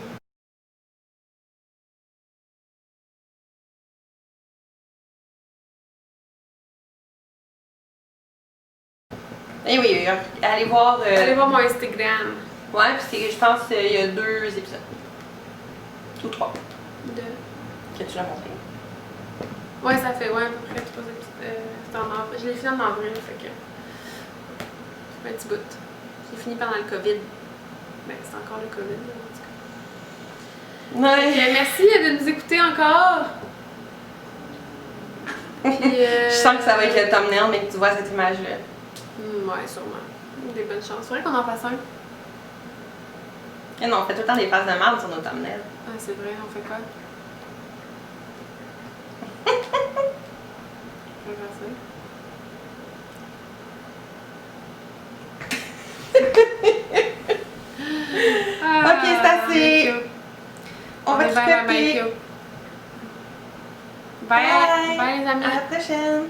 Eh oui, allez voir. Allez voir mon Instagram. Ouais, puis je pense qu'il y a 2 épisodes. Ou 3. Que tu l'as montré. Ouais, ça fait ouais, à peu près 3 épisodes. C'est en avril. Je l'ai fini en avril, fait que. Ça fait un petit bout. J'ai fini pendant le COVID. Ben, c'est encore le COVID, là, en tout cas. Ouais. Okay, merci de nous écouter encore. Puis, Je sens que ça va être le thumbnail, mais que tu vois cette image-là. Ouais, sûrement. Des bonnes chances. Faudrait qu'on en fasse un. Et non, on fait tout le temps des faces de merde sur nos thumbnails. Ah, c'est vrai, on fait quoi? On va faire ça. Ok, c'est assez. On va bye, tout bye, bye, Bye. bye les amis. À la prochaine.